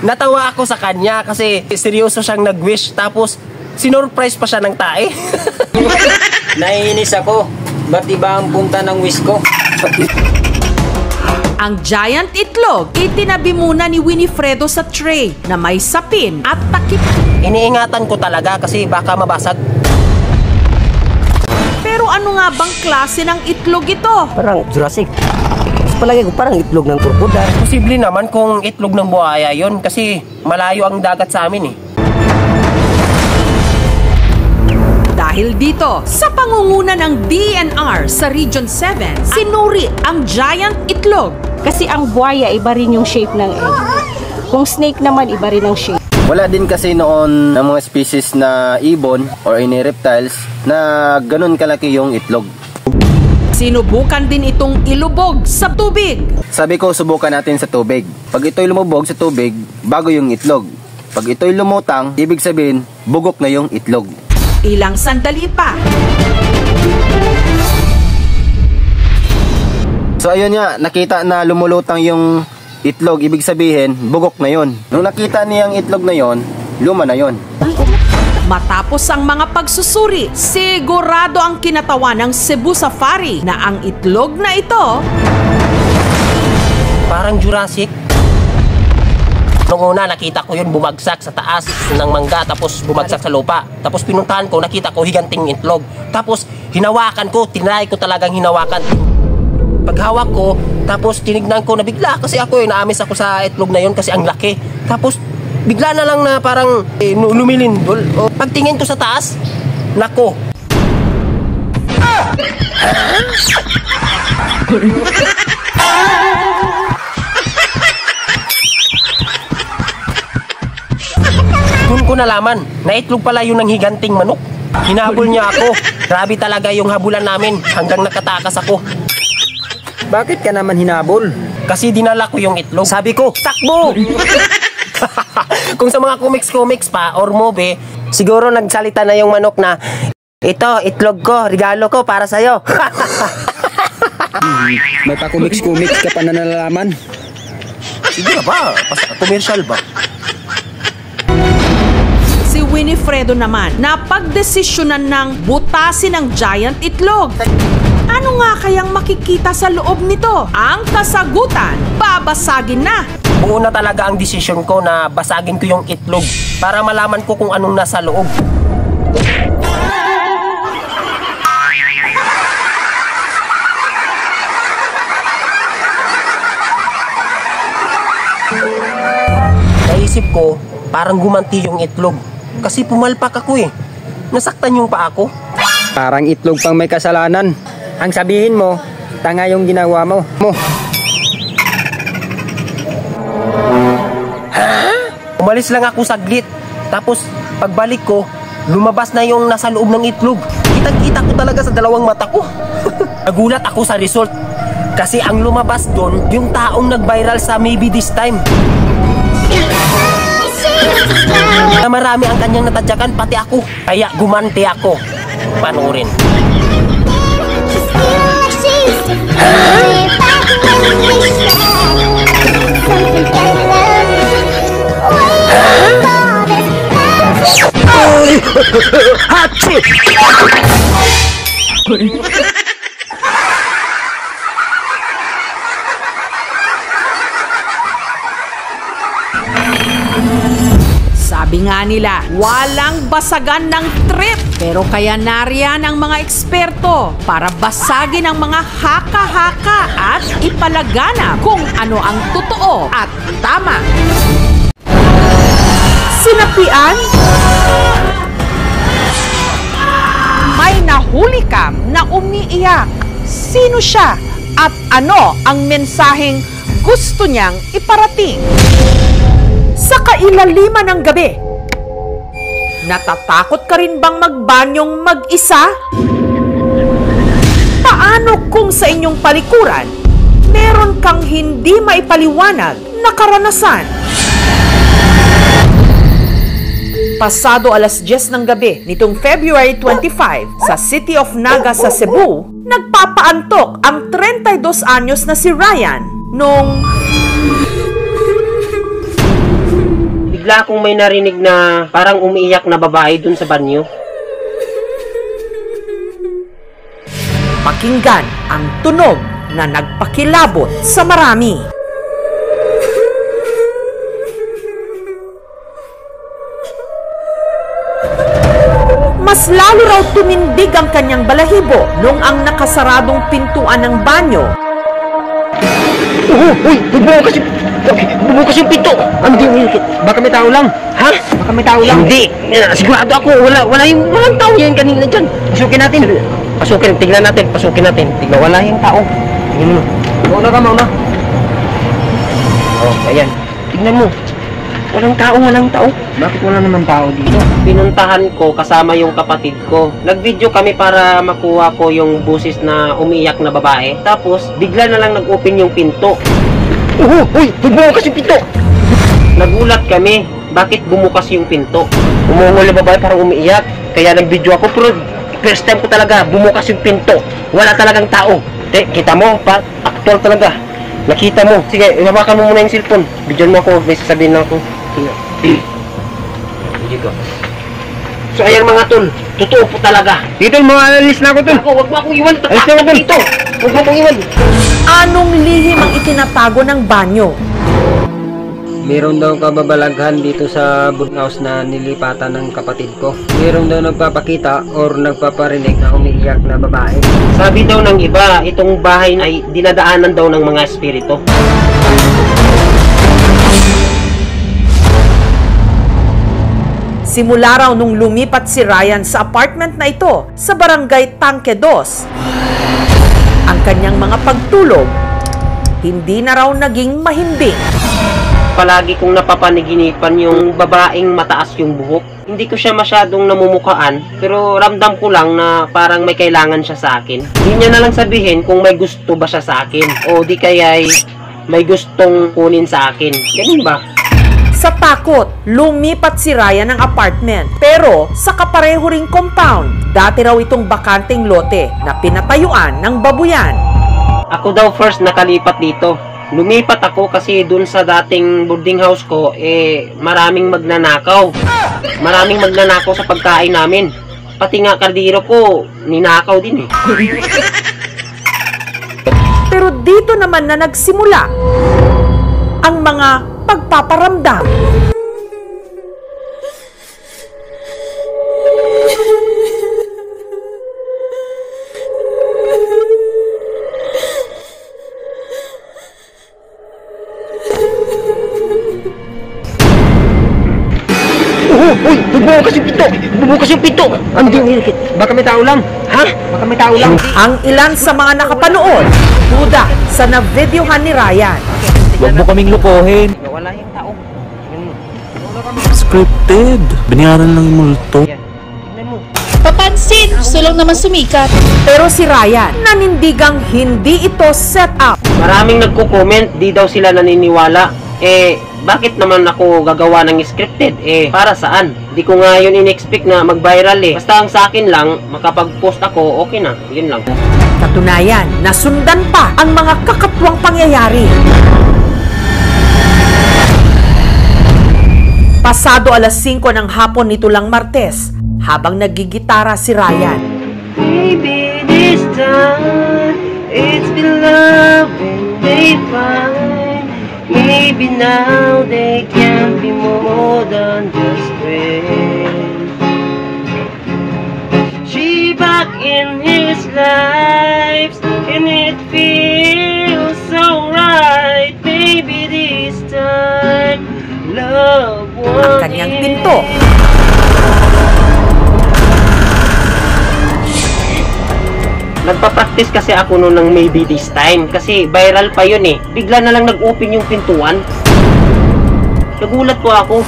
Natawa ako sa kanya kasi seryoso siyang nag-wish tapos sinurprise pa siya ng tae. Naiinis ako, ba't iba ang punta ng wish ko? Ang giant itlog, itinabi muna ni Winifredo sa tray na may sapin at takip. Iniingatan ko talaga kasi baka mabasag. Pero ano nga bang klase ng itlog ito? Parang Jurassic. Palagi ko parang itlog ng krokodil. Posible naman kung itlog ng buhaya yon kasi malayo ang dagat sa amin eh. Dahil dito, sa pangunguna ng DNR sa Region 7, sinuri ang giant itlog. Kasi ang buhaya, iba rin yung shape ng egg. Kung snake naman, iba rin ang shape. Wala din kasi noon ng mga species na ibon or any reptiles na ganun kalaki yung itlog. Sinubukan din itong ilubog sa tubig. Sabi ko, subukan natin sa tubig. Pag ito'y lumubog sa tubig, bago yung itlog. Pag ito'y lumutang, ibig sabihin, bugok na yung itlog. Ilang sandali pa. So ayun nga, nakita na lumulutang yung itlog, ibig sabihin, bugok na yon. Nung nakita niya yung itlog na yon, luma na yon. Matapos ang mga pagsusuri, sigurado ang kinatawan ng Cebu Safari na ang itlog na ito parang Jurassic. Nung una nakita ko yun bumagsak sa taas ng mangga tapos bumagsak sa lupa. Tapos pinuntahan ko, nakita ko higanting itlog. Tapos hinawakan ko, tinry ko talagang hinawakan. Paghawak ko, tapos tinignan ko na bigla kasi ako naamis ako sa itlog na yun kasi ang laki. Tapos bigla na lang na parang lumilindol. O, pagtingin ko sa taas, nako. Doon ko nalaman, na itlog pala yun ng higanting manok. Hinabol niya ako. Grabe talaga yung habulan namin hanggang nakatakas ako. Bakit ka naman hinabol? Kasi dinala ko yung itlog. Sabi ko, takbo! Kung sa mga comics pa or movie, siguro nagsalita na yung manok na, ito, itlog ko, regalo ko para sa'yo. May pa comics ka pa na nalalaman. Siguro ba? Commercial ba? Si Winifredo naman, napagdesisyonan ng butasin ang giant itlog. Ano nga kayang makikita sa loob nito? Ang kasagutan, babasagin na. Buo na talaga ang desisyon ko na basagin ko yung itlog para malaman ko kung anong nasa loob. Naisip ko, parang gumanti yung itlog. Kasi pumalpak ako eh. Nasaktan yung paa ko. Parang itlog pang may kasalanan. Ang sabihin mo, tanga yung ginawa mo. Umalis lang ako saglit. Tapos pagbalik ko, lumabas na yung nasa loob ng itlog. Kitang-kita ko talaga sa dalawang mata ko. Nagulat ako sa result. Kasi ang lumabas doon, yung taong nag-viral sa Maybe This Time. Na marami ang kanyang natadyakan, pati ako. Kaya gumanti ako. Panoorin. Hachi! Sabi nga nila, walang basagan ng trip. Pero kaya nariyan ang mga eksperto para basagin ang mga haka-haka at ipalaganap kung ano ang totoo at tama. Sinapian? May nahuli kang na umiiyak. Sino siya? At ano ang mensaheng gusto niyang iparating? Sa kailaliman ng gabi, natatakot ka rin bang magbanyong mag-isa? Paano kung sa inyong palikuran, meron kang hindi maipaliwanag na karanasan? Pasado alas 10 ng gabi nitong February 25 sa City of Naga sa Cebu, nagpapaantok ang 32 anyos na si Ryan nung bigla akong may narinig na parang umiiyak na babae dun sa banyo. Pakinggan ang tunog na nagpakilabot sa marami. Mas lalo raw tumindig ang kanyang balahibo nung ang nakasaradong pintuan ng banyo. Uy! Bumukas yung pinto! Baka may tao lang. Ha? Baka may tao lang. Hindi! Sigurado ako. Walang tao yan kanina dyan. Pasukin natin. Tignan natin. Pasukin natin. Tignan, wala yung tao. Tignan mo. Mauna ka, mauna. Oh, ayan. Tignan mo. Walang tao. Bakit wala naman tao dito? Pinuntahan ko kasama yung kapatid ko. Nag-video kami para makuha ko yung busis na umiyak na babae. Tapos, bigla na lang nag-open yung pinto. Uy! Bumukas yung pinto! Nagulat kami. Bakit bumukas yung pinto? Umungol na babae parang umiiyak. Kaya nag-video ako, pero first time ko talaga bumukas yung pinto. Wala talagang tao. Kita mo, aktual talaga. Nakita mo. Sige, ibabakan mo muna yung cellphone. Bidyan mo ako, may sasabihin lang ako. Dito. So ayan mga tol, totoo po talaga. Dito mga alis na ako tol. Wag mo akong iwan, tatakot dito. Wag mo akong iwan. Anong lihim ang itinatago ng banyo? Meron daw kababalaghan dito sa house na nilipatan ng kapatid ko. Meron daw nagpapakita or nagpaparinig na umiiyak na babae. Sabi daw ng iba, itong bahay ay dinadaanan daw ng mga espiritu. Simula raw nung lumipat si Ryan sa apartment na ito sa barangay Tangke 2, ang kanyang mga pagtulog hindi na raw naging mahimbing. Palagi kong napapaniginipan yung babaeng mataas yung buhok. Hindi ko siya masyadong namumukaan, pero ramdam ko lang na parang may kailangan siya sa akin. Hindi niya na lang sabihin kung may gusto ba siya sa akin o di kaya'y may gustong kunin sa akin. Ganun ba? Sa takot, lumipat si Ryan ng apartment. Pero sa kapareho ring compound, dati raw itong bakanteng lote na pinatayuan ng babuyan. Ako daw first nakalipat dito. Lumipat ako kasi dun sa dating boarding house ko, maraming magnanakaw. Maraming magnanakaw sa pagkain namin. Pati nga kardiro ko, ninakaw din eh. Pero dito naman na nagsimula ang mga pagpaparamdam. Uy! Bumukas yung pinto! Baka may tao lang. Ha? Baka may tao lang. Ang ilan sa mga nakapanood, duda sa na-videohan ni Ryan. Huwag mo kaming lukohin. Wala yung tao. Scripted. Binayaran lang yung multo. Papansin! Gusto lang naman sumikat. Pero si Ryan, nanindigang hindi ito set up. Maraming nagko-comment, di daw sila naniniwala. Bakit naman ako gagawa ng scripted? Para saan? Di ko nga yun in-expect na mag-viral Basta ang sa akin lang, makapag-post ako, okay na. Yun lang. Katunayan, nasundan pa ang mga kakatwang pangyayari. Pasado alas 5 ng hapon nito lang Martes, habang nagigitara si Ryan. Maybe this time, it's been love and they find. Maybe now they can be more than just friends. She back in his life, and it feels so right. Maybe this time, love won't. Ang kanyang pinto. Nagpa-practice kasi ako noon ng maybe this time. Kasi viral pa yun Bigla na lang nag-open yung pintuan. Nagulat po ako.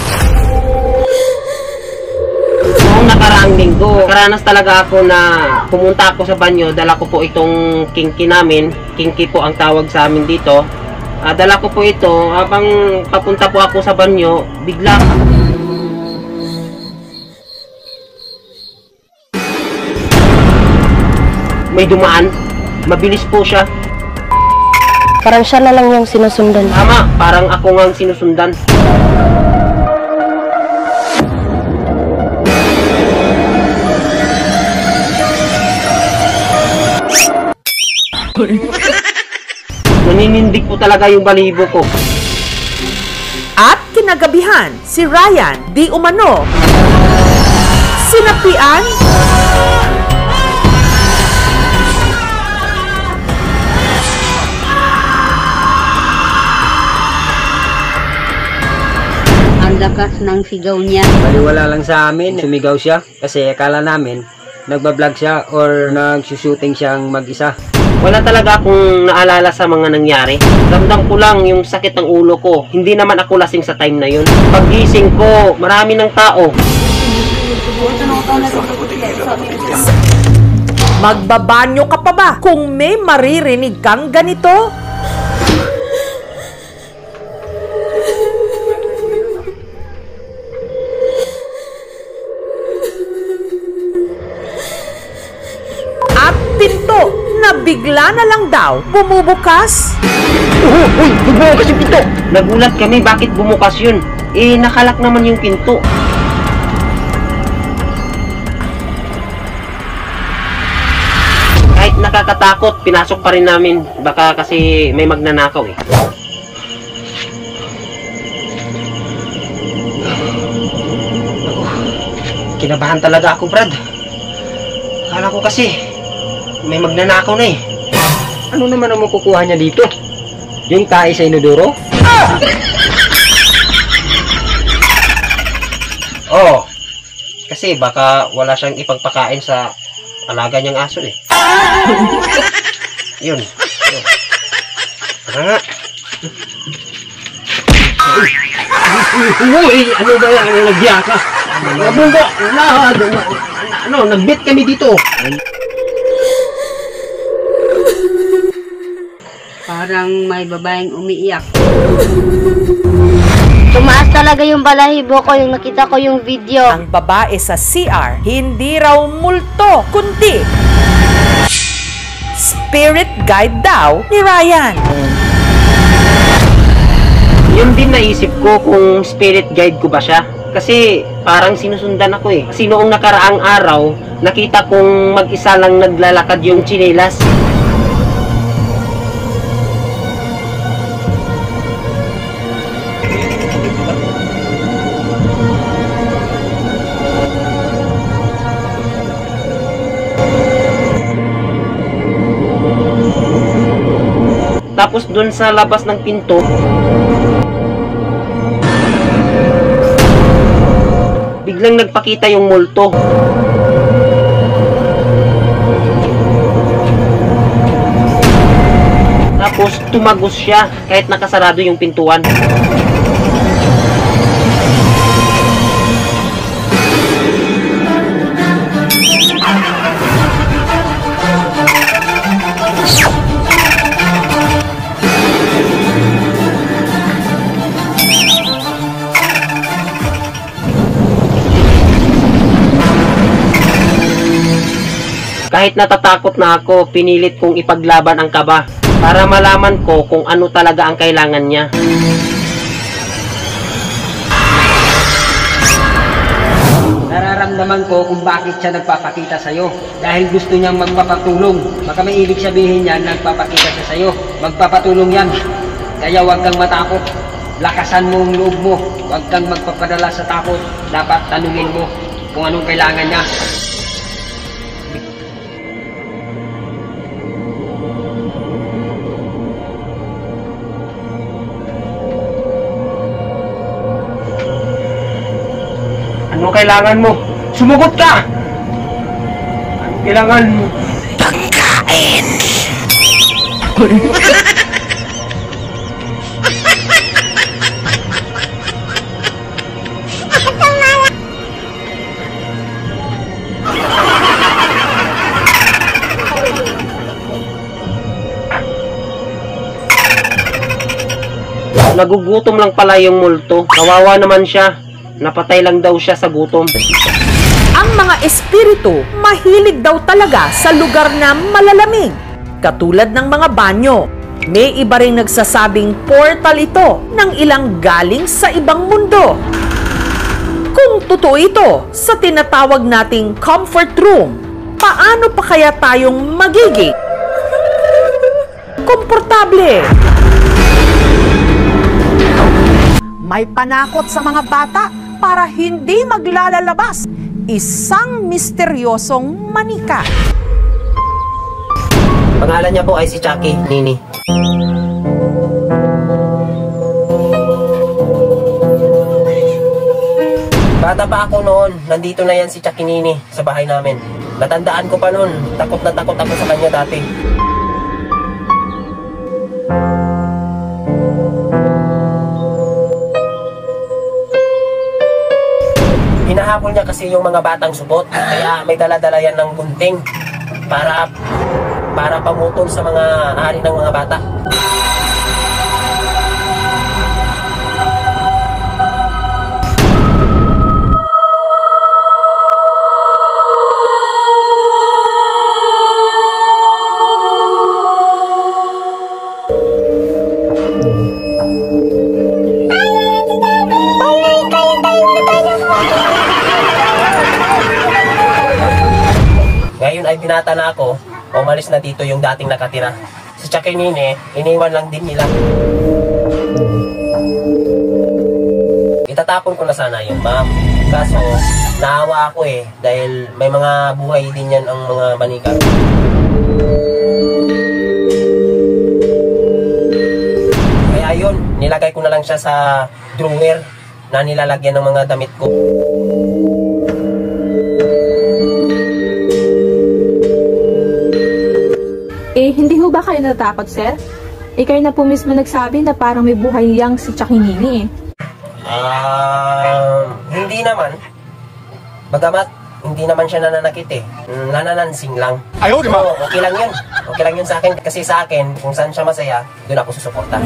Noong nakaraang linggo, karanas talaga ako na pumunta ako sa banyo. Dala ko po itong kinky namin. Kinky po ang tawag sa amin dito. Dala ko po ito. Habang papunta po ako sa banyo, bigla may dumaan. Mabilis po siya. Parang siya na lang yung sinusundan. Tama, parang ako nga ang sinusundan. Naninindig po talaga yung balibo ko. At kinagabihan, si Ryan di umano sinapian Ang lakas ng sigaw niya. Baliwala lang sa amin, sumigaw siya kasi akala namin nagbablog siya or nagsushooting siyang mag-isa. Wala talaga akong naalala sa mga nangyari. Ramdam ko lang yung sakit ng ulo ko. Hindi naman ako lasing sa time na yun. Paggising ko, marami ng tao. Magbabanyo ka pa ba kung may maririnig kang ganito? At pinto na bigla na lang daw bumubukas. Uy, bumukas yung pinto! Nagulat kami bakit bumukas yun. Eh, nakalak naman yung pinto. Kahit nakakatakot, pinasok pa rin namin. Baka kasi may magnanakaw eh. Kinabahan talaga ako, Brad. Akala ko kasi may magnanakaw na eh. Ano naman ang makukuha niya dito? Yung tae sa inodoro? Oo. Kasi baka wala siyang ipagpakain sa alaga niyang aso eh. Yun. Tara nga. Uy, ano ba yan? Ano nagya ka? Nabunggo! Ano, nagbit kami dito. Parang may babaeng umiiyak. Tumaas talaga yung balahibo ko, yung nakita ko yung video. Ang babae sa CR, hindi raw multo, kundi spirit guide daw ni Ryan. Yun din naisip ko kung spirit guide ko ba siya. Kasi parang sinusundan ako eh. Kasi noong nakaraang araw, nakita kong mag-isa lang naglalakad yung tsinelas. Tapos dun sa labas ng pinto, biglang nagpakita yung multo. Tapos tumagos siya kahit nakasarado yung pintuan. Kahit natatakot na ako, pinilit kong ipaglaban ang kaba para malaman ko kung ano talaga ang kailangan niya. Nararamdaman ko kung bakit siya nagpapakita sa'yo. Dahil gusto niyang magpapatulong. Baka may ibig sabihin niya nagpapakita siya sa'yo. Magpapatulong yan. Kaya huwag kang matakot. Lakasan mo ang loob mo. Huwag kang magpapadala sa takot. Dapat tanungin mo kung anong kailangan niya. Ano kailangan mo? Sumugot ka! Ano kailangan mo? Pagkain! Nagugutom lang pala yung multo. Kawawa naman siya. Napatay lang daw siya sa gutom. Ang mga espiritu, mahilig daw talaga sa lugar na malalamig. Katulad ng mga banyo. May iba ring nagsasabing portal ito ng ilang galing sa ibang mundo. Kung totoo ito sa tinatawag nating comfort room, paano pa kaya tayong magiging komportable. May panakot sa mga bata para hindi maglalabas. Isang misteryosong manika. Pangalan niya po ay si Chucky Nini. Bata pa ako noon, nandito na yan si Chucky Nini sa bahay namin. Natandaan ko pa noon, takot na takot ako sa kanya dati. Hinahabol niya kasi yung mga batang supot, kaya may dala-dala yan ng gunting para pamutol sa mga hari ng mga bata. Ngayon ay binata na ako, umalis na dito yung dating nakatira. Si Chucky Nini, iniwan lang din nila. Itatapon ko na sana yung map. Kaso, naawa ako dahil may mga buhay din yan ang mga manika. Kaya yun, nilagay ko na lang siya sa drawer na nilalagyan ng mga damit ko. Hindi ho ba kayo natatakot, sir? Kayo na po mismo nagsabi na parang may buhay yang si Chucky Nini Hindi naman. Bagamat, hindi naman siya nananakit nananansing lang. Ayaw, di ba? Okay lang yun. Okay lang yun sa akin. Kasi sa akin, kung saan siya masaya, doon ako susuporta.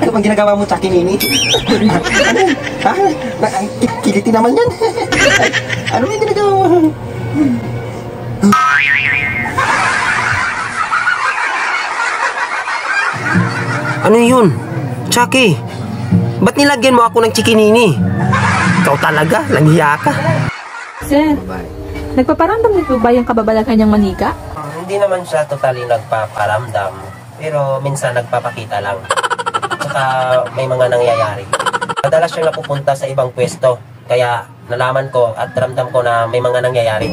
Ano bang ginagawa mo, Chucky Nini? Ha? Kiliti naman yan. Ano yung ginagawa mo? Ano yun? Chucky, ba't nilagyan mo ako ng Chucky Nini? Ikaw talaga, langhiya ka. Sir, nagpaparamdam nito ba yung kababalaghan niyang manika? Hindi naman siya totally nagpaparamdam, pero minsan nagpapakita lang. Saka may mga nangyayari. Madalas siyang napupunta sa ibang pwesto, kaya nalaman ko at ramdam ko na may mga nangyayari.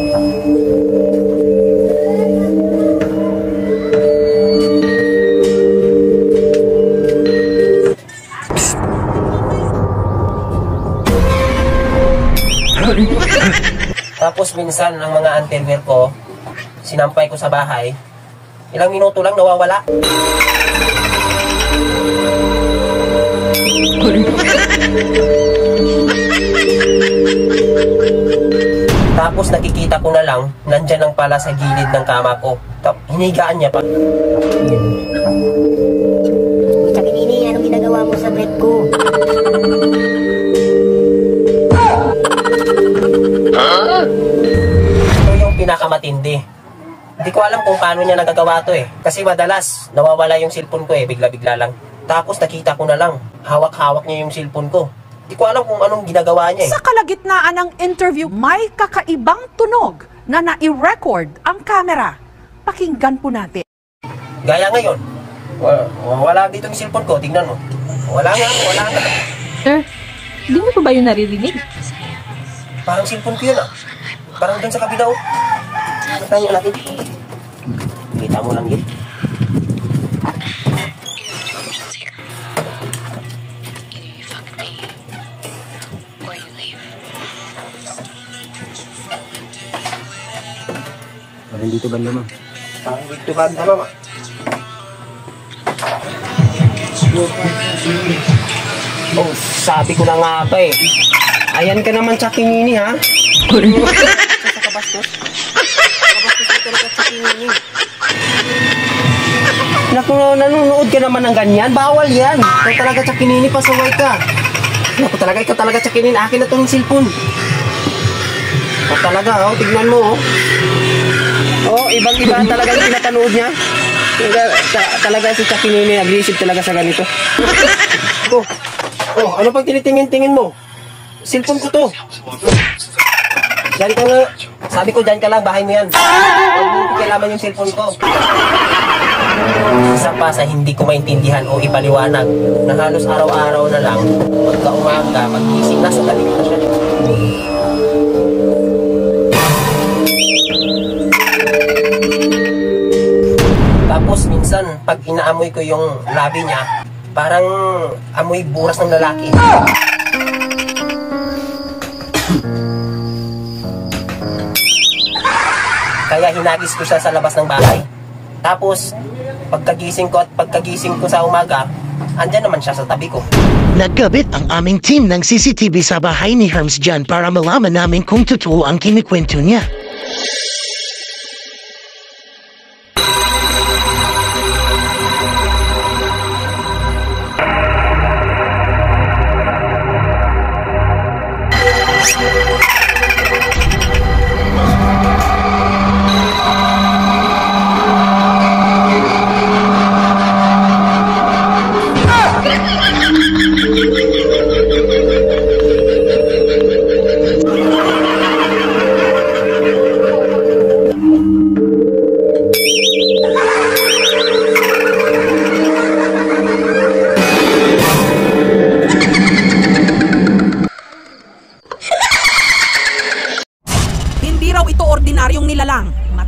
Tapos minsan ang mga underwear ko, sinampay ko sa bahay, ilang minuto lang nawawala. Tapos nakikita ko na lang, nandyan lang pala sa gilid ng kama ko. Hinigaan niya pa. Chucky Nini, anong ginagawa mo sa bed ko? Ito yung pinakamatindi. Hindi ko alam kung paano niya nagagawa to Kasi madalas, nawawala yung cellphone ko bigla-bigla lang. Tapos nakita ko na lang, hawak-hawak niya yung cellphone ko. Hindi ko alam kung anong ginagawa niya Sa kalagitnaan ng interview, may kakaibang tunog na nai-record ang camera. Pakinggan po natin. Gaya ngayon, wala dito yung cellphone ko, tingnan mo. Wala nga. Sir, hindi mo pa ba yun naririnig? Parang cellphone ko yun Parang dun sa kabila Tayo natin. Kita mo lang yun. Parang dito banda, ma'am. Parang dito banda, ma'am. Oh, sabi ko na nga ba Ayan ka naman, Chucky Nini, ha? Sa kabastos. Kabastos ka talaga, Chucky Nini. Naku, nanonood ka naman ng ganyan. Bawal yan. Ikaw talaga, Chucky Nini, pasaway ka. Naku talaga, ikaw talaga, Chucky Nini. Akin na itong cellphone. O talaga, tignan mo, ibang-iba talaga yung pinapanood niya. Talaga si Chucky Nini, aggressive talaga sa ganito. Ano pang tinitingin-tingin mo? Cellphone ko to. Diyan ka nga. Sabi ko, diyan ka lang, bahay mo yan. Huwag mo kailaman yung cellphone ko. Isa pa sa hindi ko maintindihan o ipaliwanag na halos araw-araw na lang, pagka-umaga, mag-ising, nasa talig na siya. Tapos minsan, pag inaamoy ko yung labi niya, parang amoy buras ng lalaki. Kaya hinagis ko siya sa labas ng bahay. Tapos, pagkagising ko sa umaga, andyan naman siya sa tabi ko. Nagkabit ang aming team ng CCTV sa bahay ni Herms dyan para malaman namin kung totoo ang kinikwento niya.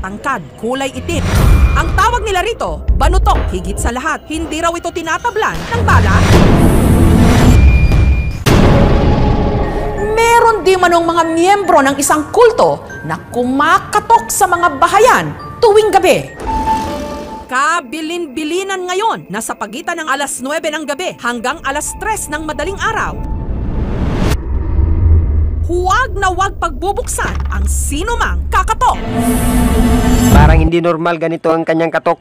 Matangkad, kulay itim. Ang tawag nila rito, banutok. Higit sa lahat, hindi raw ito tinatablan ng bala. Meron di manong mga miyembro ng isang kulto na kumakatok sa mga bahayan tuwing gabi. Kabilin-bilinan ngayon na sa pagitan ng alas 9 ng gabi hanggang alas 3 ng madaling araw. Huwag na huwag pagbubuksan ang sino mang kakatok. Parang hindi normal ganito ang kanyang katok.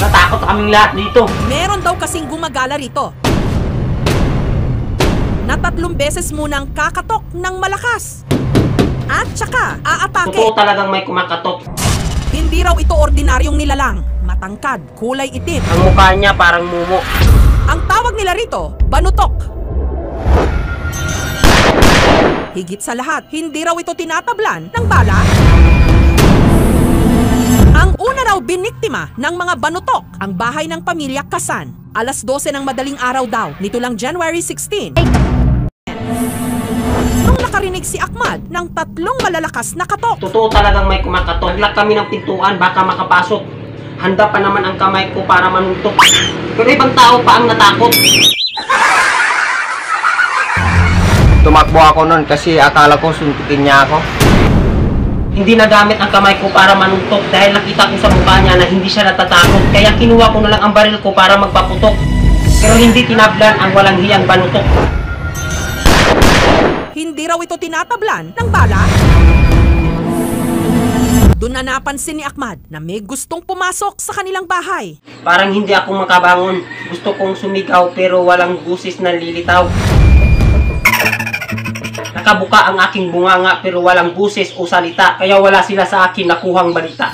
Natakot kaming lahat dito. Meron daw kasing gumagala rito na 3 beses munang kakatok ng malakas. At saka aatake. Totoo talagang may kumakatok. Hindi raw ito ordinaryong nilalang. Matangkad, kulay itim. Ang mukha niya parang mumo. Ang tawag nila rito, banutok. Higit sa lahat, hindi raw ito tinatablan ng bala. Ang una raw biniktima ng mga banutok ang bahay ng pamilya Kasan. Alas 12 ng madaling araw daw, nito lang January 16. Nung nakarinig si Ahmad ng 3 malalakas na katok. Totoo talagang may kumakatok. Naglak kami ng pintuan, baka makapasok. Handa pa naman ang kamay ko para manuntok. Pero ibang tao pa ang natakot. Tumakbo ako nun kasi akala ko suntukin niya ako. Hindi nagamit ang kamay ko para manuntok dahil nakita ko sa mukha niya na hindi siya natatakot. Kaya kinuha ko na lang ang baril ko para magpaputok. Pero hindi tinablan ang walang hiyang banutok. Hindi raw ito tinatablan ng bala. Doon na napansin ni Ahmad na may gustong pumasok sa kanilang bahay. Parang hindi ako makabangon. Gusto kong sumigaw pero walang busis na lilitaw. Nakabuka ang aking bunganga pero walang buses o salita, kaya wala sila sa akin nakuhang balita.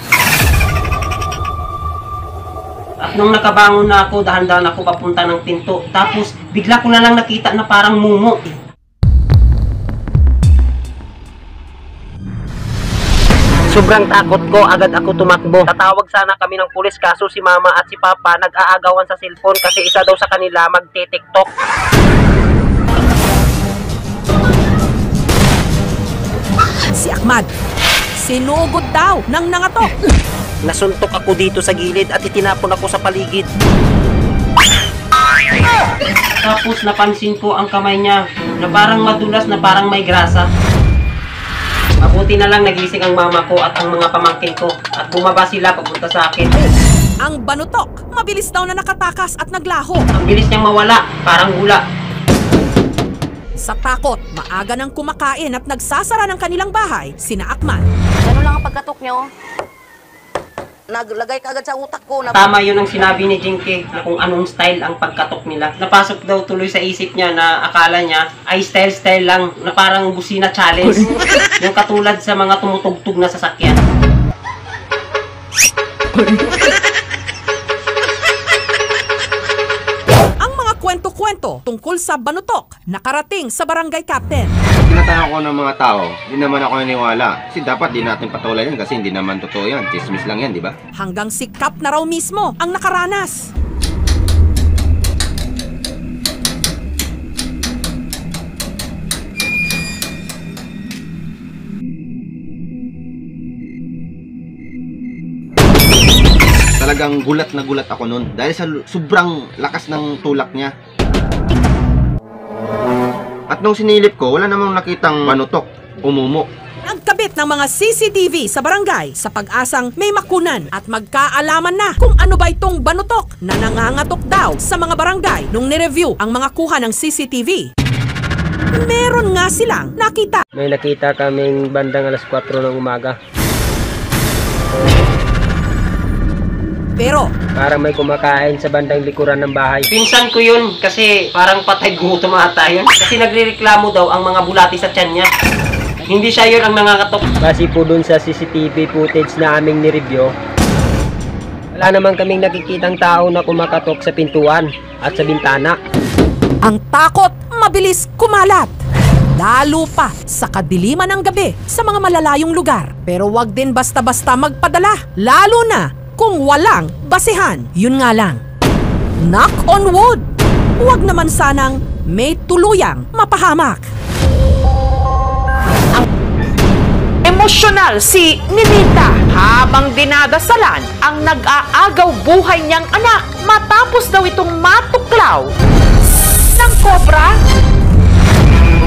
At nung nakabangon na ako, dahan-dahan ako papunta ng pinto. Tapos bigla ko na lang nakita na parang mumo. Sobrang takot ko, agad ako tumakbo. Tatawag sana kami ng pulis kaso si mama at si papa nag-aagawan sa cellphone kasi isa daw sa kanila magte-tiktok. Si Ahmad, sinugod daw ng nangatok. Nasuntok ako dito sa gilid at itinapon ako sa paligid. Tapos napansin ko ang kamay niya na parang madulas na parang may grasa. Mabuti na lang nagising ang mama ko at ang mga pamangkin ko at bumaba sila papunta sa akin. Ang banutok, mabilis daw na nakatakas at naglaho. Ang bilis niyang mawala, parang hula. Sa takot, maaga nang kumakain at nagsasara ng kanilang bahay, sina Ahmad. Ganun lang ang pagkatok niyo. Naglagay ka agad sa utak ko. Tama yun ang sinabi ni Jinky na kung anong style ang pagkatok nila. Napasok daw tuloy sa isip niya na akala niya ay style lang na parang busina challenge. Yung katulad sa mga tumutugtog na sasakyan. Ang mga kwento-kwento tungkol sa banutok nakarating sa barangay captain. tinatanong ko ng mga tao, di naman ako naniwala. Kasi dapat di natin patuloy yan kasi hindi naman totoo yan. Chismis lang yan, di ba? Hanggang si Kap na raw mismo ang nakaranas. Talagang gulat na gulat ako nun dahil sa sobrang lakas ng tulak niya. At nung sinilip ko, wala namang nakitang manutok, umumo. Nagkabit ng mga CCTV sa barangay sa pag-asang may makunan at magkaalaman na kung ano ba itong banutok na nangangatok daw sa mga barangay nung nireview ang mga kuha ng CCTV. Meron nga silang nakita. May nakita kaming bandang alas 4 ng umaga. Pero parang may kumakain sa bandang likuran ng bahay. Pinsan ko yun kasi parang patay gutom ata yun. Kasi nagrereklamo daw ang mga bulati sa tiyan niya. Hindi siya yun ang nangangatok. Kasi po dun sa CCTV footage na aming nireview, wala naman kaming nakikitang tao na kumakatok sa pintuan at sa bintana. Ang takot mabilis kumalat. Lalo pa sa kadiliman ng gabi sa mga malalayong lugar. Pero wag din basta-basta magpadala. Lalo na kung walang basihan. Yun nga lang. Knock on wood. Huwag naman sanang may tuluyang mapahamak. Ang emosyonal si Ninita habang dinadasalan ang nag-aagaw buhay niyang anak matapos daw itong matuklaw ng kobra.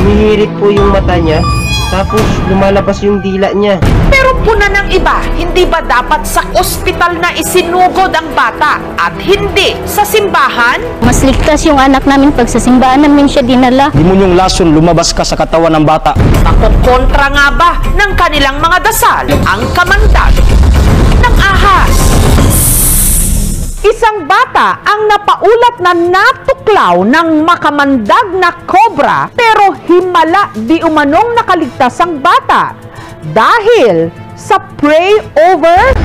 Umihirit po yung mata niya, tapos lumalabas yung dila niya. Pero puna ng iba, hindi ba dapat sa ospital na isinugod ang bata at hindi sa simbahan? Mas ligtas yung anak namin pag sa simbahan namin siya dinala. Di mo yung lason, lumabas ka sa katawan ng bata. Makukontra nga ba ng kanilang mga dasal ang kamandag ng ahas? Isang bata ang napaulat na natuklaw ng makamandag na kobra pero himala di umanong nakaligtas ang bata dahil sa pray over.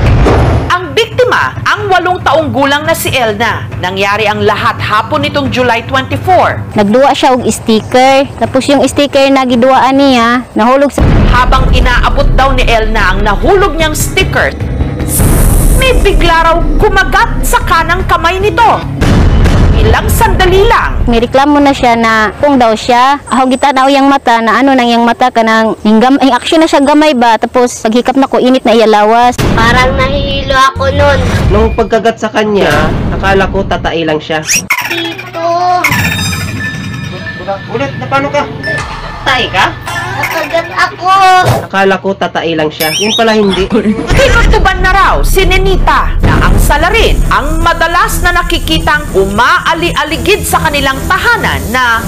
Ang biktima, ang 8 taong gulang na si Elna. Nangyari ang lahat hapon nitong July 24. Nagduwa siya og sticker. Tapos yung sticker na giduwaan niya, nahulog sa... Habang inaabot daw ni Elna ang nahulog niyang sticker, may bigla raw kumagat sa kanang kamay nito. Ilang sandali lang. May reklamo na siya na kung daw siya, ako gitanaw yung mata na ano nang yung mata ka nang yung action na siya gamay ba, tapos paghikap na ko init na iyalawas. Parang nahihilo ako nun. Nung pagkagat sa kanya, akala ko tatai lang siya. Tito! Ulit, na paano ka? Tatay ka? Nakagat ako! Akala ko tatai lang siya. Yun pala hindi. Tinutuban na raw si Nenita na ang salarin ang madalas na nakikitang umaali-aligid sa kanilang tahanan na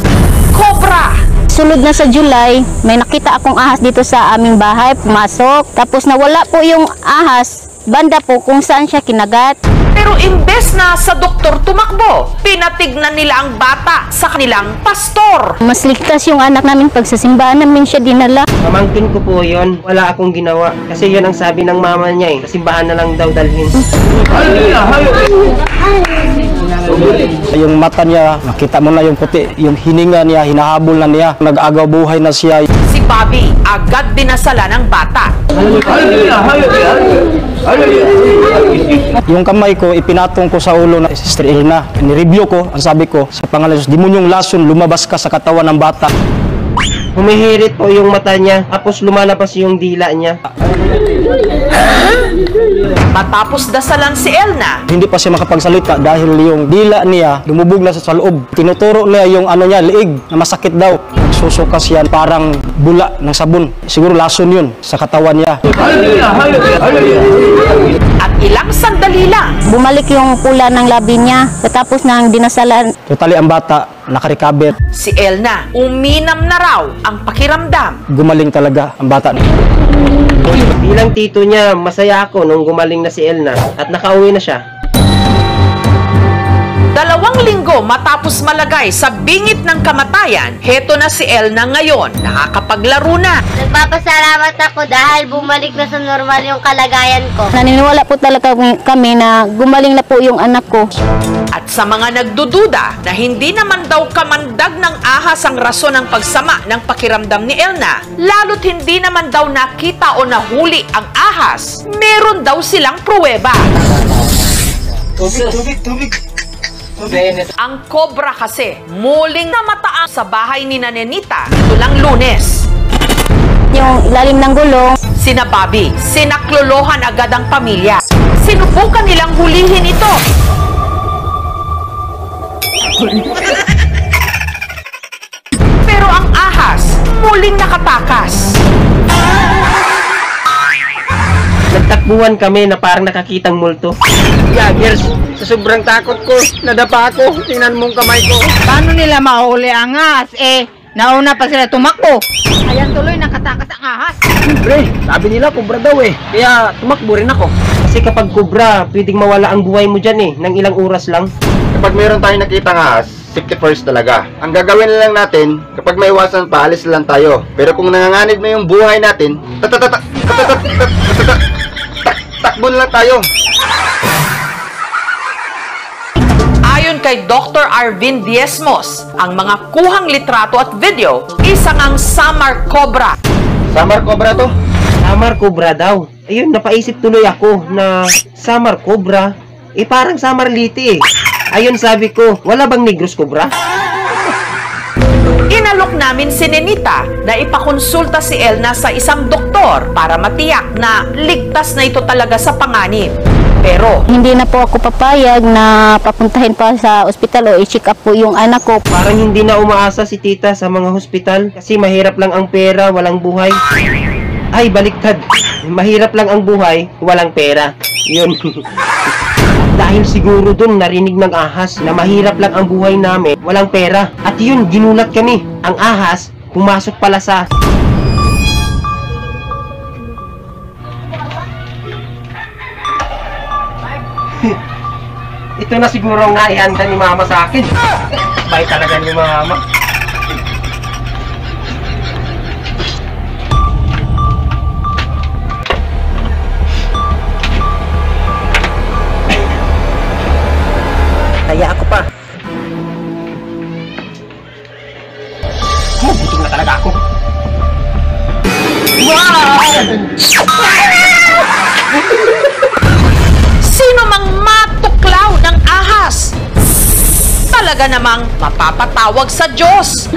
kobra. Sunod na sa July, may nakita akong ahas dito sa aming bahay, pumasok. Tapos nawala po yung ahas, banda po kung saan siya kinagat. Pero imbes na sa doktor tumakbo, pinatignan nila ang bata sa kanilang pastor. Mas ligtas yung anak namin pag sa simbahan namin siya dinala. Pamangkin ko po yun. Wala akong ginawa. Kasi yun ang sabi ng mama niya eh. Sa simbahan na lang daw dalhin. Yung mata niya, nakita mo na yung puti, yung hininga niya, hinahabol na niya, nag-agaw buhay na siya. Si Bobby agad dinasala ng bata. Yung kamay ko, ipinatong ko sa ulo na Sister Elna. Ni-review ko, ang sabi ko, sa pangalan Diyos, di mo yung lason, lumabas ka sa katawan ng bata. Humihirit po yung mata niya, tapos lumalabas yung dila niya. Matapos dasalan si Elna, Hindi pa siya makapagsalita dahil yung dila niya lumubog na sa loob. Tinuturo niya yung ano niya, liig, na masakit daw. Nagsusukas yan, parang bula ng sabon. Siguro lason yun sa katawan niya. At ilang sandali lang, Bumalik yung pula ng labi niya. Tapos nang dinasalan. Totally ang bata, nakarecover. si Elna uminam na raw ang pakiramdam. Gumaling talaga ang bata. Bilang tito niya, masaya ako nung gumaling na si Elna at nakauwi na siya. 2 linggo matapos malagay sa bingit ng kamatayan, heto na si Elna ngayon, nakakapaglaro na. Nagpapasalamat ako dahil bumalik na sa normal yung kalagayan ko. Naniniwala po talaga kami na gumaling na po yung anak ko. At sa mga nagdududa na hindi naman daw kamandag ng ahas ang rason ng pagsama ng pakiramdam ni Elna, lalo't hindi naman daw nakita o nahuli ang ahas, meron daw silang pruweba. Tubig. Ang cobra kasi, muling namataang sa bahay ni Nenita ito lang Lunes. Yung ilalim ng gulong. Sina Bobby, sinaklolohan agad ang pamilya. Sinubukan nilang hulihin ito. Pero ang ahas, muling nakatakas. Nagtakbuhan kami na parang nakakitang multo. Yagers, sa sobrang takot ko, nadapa ako. Tingnan mong kamay ko. Paano nila mahuli ang ahas? Nauna pa sila tumakbo. Ayan tuloy, nakatakas ang ahas. Siyempre, sabi nila kubra daw Kaya tumakbo rin ako. Kasi kapag kubra, pwedeng mawala ang buhay mo dyan ng ilang oras lang. Kapag mayroon tayong nakita ng ahas, safety first talaga. Ang gagawin na lang natin, kapag may iwasan pa, alis lang tayo. Pero kung nanganganib na yung buhay natin, takbo na lang tayo. Ayon kay Dr. Arvin Diezmos, ang mga kuhang litrato at video, isang ang Samar Cobra. Samar Cobra to? Samar Cobra daw. Ayun, napaisip tuloy ako na Samar Cobra, parang Samar Liti Ayun, sabi ko, wala bang Negros Cobra? Inalok namin si Nenita na ipakonsulta si Elna sa isang doktor para matiyak na ligtas na ito talaga sa panganib. Pero hindi na po ako papayag na papuntahin pa sa ospital o i-check up po yung anak ko. Parang hindi na umaasa si tita sa mga hospital kasi mahirap lang ang pera, walang buhay. Ay, baliktad. Mahirap lang ang buhay, walang pera. Yun. Dahil siguro dun narinig ng ahas na mahirap lang ang buhay namin, walang pera. At yun, ginulat kami. Ang ahas, pumasok pala sa... Ito na siguro ang naihanda ni mama sa akin. Bay talaga ni mama. Kaya ako pa. Gutom na talaga ako. Wow! Sino mang matuklaw ng ahas, talaga namang mapapatawag sa Diyos.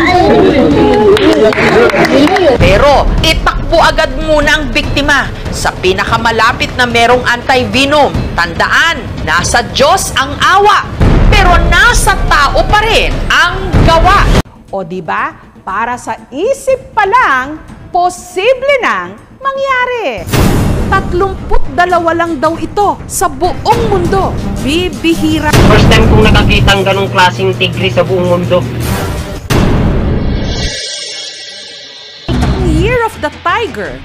Pero itakbo agad muna ang biktima sa pinakamalapit na merong anti-venom. Tandaan, nasa Diyos ang awa, pero nasa tao pa rin ang gawa. O diba, para sa isip pa lang, posible nang mangyari. 32 lang daw ito sa buong mundo. Bibihira. First time kong nakakita ng ganong klaseng tigre sa buong mundo. Year of the Tiger.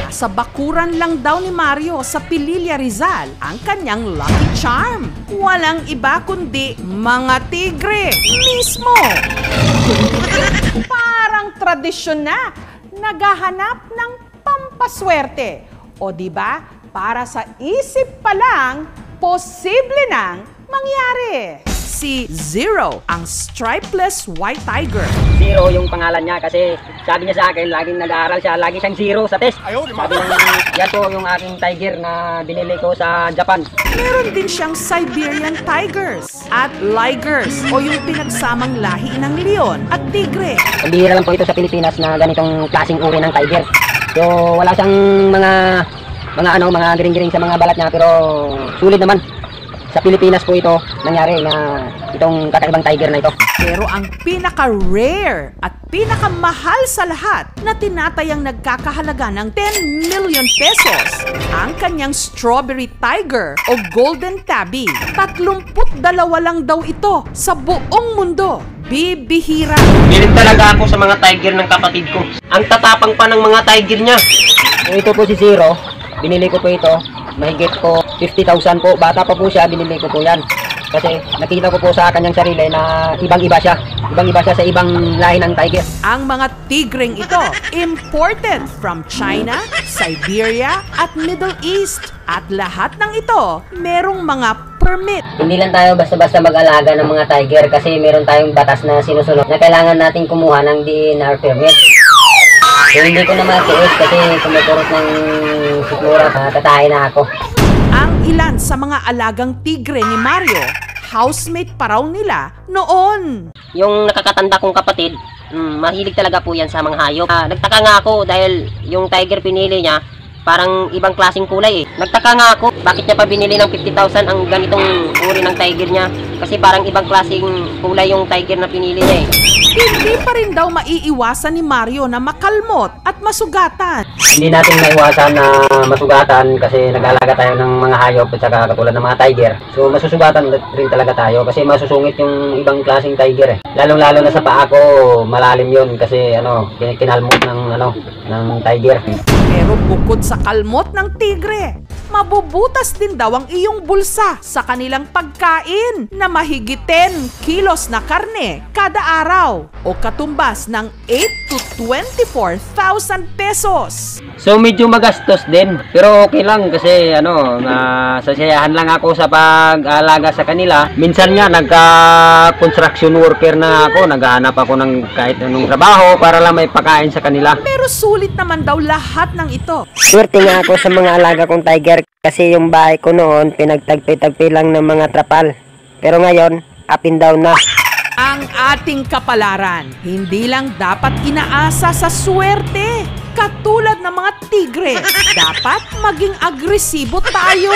Sa bakuran lang daw ni Mario sa Pililla, Rizal ang kanyang lucky charm. Walang iba kundi mga tigre mismo. Parang tradisyon na, naghahanap ng pampaswerte. O diba, para sa isip pa lang, posible nang mangyari. Si Zero, ang stripeless white tiger. Zero yung pangalan niya kasi sabi niya sa akin, laging nag-aaral siya, lagi siyang zero sa test. Sabi niya, yan po yung aking tiger na binili ko sa Japan. Meron din siyang Siberian tigers at ligers o yung pinagsamang lahi ng leon at tigre. Bihira lang po ito sa Pilipinas na ganitong klaseng uri ng tiger. So wala siyang mga giring-giring sa mga balat niya pero sulit naman. Sa Pilipinas po ito nangyari na itong kakaibang tiger na ito. Pero ang pinaka-rare at pinakamahal sa lahat na tinatayang nagkakahalaga ng 10 million pesos, ang kanyang strawberry tiger o golden tabby. 32 lang daw ito sa buong mundo. Bibihira. Bilib talaga ako sa mga tiger ng kapatid ko. Ang tatapang pa ng mga tiger niya. Ito po si Zero. Binili ko po ito mahigit po 50,000 po. Bata pa po siya, binili ko po yan. Kasi nakita ko po sa kanyang sarili na ibang-iba siya. Ibang-iba siya sa ibang lahi ng tiger. Ang mga tigreng ito, imported from China, Siberia, at Middle East. At lahat ng ito, merong mga permit. Hindi lang tayo basta-basta mag-alaga ng mga tiger kasi meron tayong batas na sinusunod na kailangan natin kumuha ng DNR permit. So, hindi ko na matiis kasi kumuturot ng sikmura, tatahay na ako. Ang ilan sa mga alagang tigre ni Mario, housemate pa raw nila noon. Yung nakakatanda kong kapatid, mahilig talaga po yan sa mga hayop. Nagtaka nga ako dahil yung tiger pinili niya, parang ibang klaseng kulay eh. Nagtaka nga ako, bakit niya pa binili ng 50,000 ang ganitong uri ng tiger niya? Kasi parang ibang klaseng kulay yung tiger na pinili niya eh. Hindi pa rin daw maiiwasan ni Mario na makalmot at masugatan. Hindi natin maiwasan na masugatan kasi nag-alaga tayo ng mga hayop at saka katulad ng mga tiger. So masusugatan rin talaga tayo kasi masusungit yung ibang klaseng tiger eh. Lalong-lalo na sa paa ko, malalim yun kasi kinalmot ng tiger. Pero bukod sa kalmot ng tigre, mabubutas din daw ang iyong bulsa sa kanilang pagkain na mahigit 10 kilos na karne kada araw o katumbas ng 8 to 24,000 pesos. So medyo magastos din pero okay lang kasi sasayahan lang ako sa pag-alaga sa kanila. Minsan nga nagka-construction worker na ako, naghahanap ako ng kahit anong trabaho para lang may pagkain sa kanila. Pero sulit naman daw lahat ng ito. Swerte nga ako sa mga alaga kong tiger kasi yung bahay ko noon pinagtagpi-tagpi lang ng mga trapal. Pero ngayon, up and down na. Ang ating kapalaran, hindi lang dapat inaasa sa swerte. Katulad ng mga tigre, dapat maging agresibo tayo.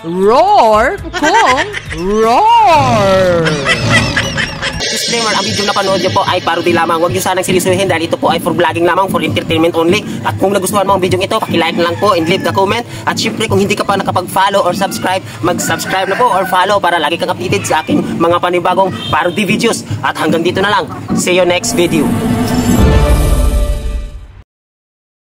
Roar kung roar! Disclaimer, ang video na panood nyo po ay parody lamang. Huwag nyo sanang silisuhin dahil ito po ay for vlogging lamang, for entertainment only. At kung nagustuhan mo ang video ito, paki-like na lang po and leave the comment. At syempre, kung hindi ka pa nakapag-follow or subscribe, mag-subscribe na po or follow para lagi kang updated sa aking mga panibagong parody videos. At hanggang dito na lang. See you next video.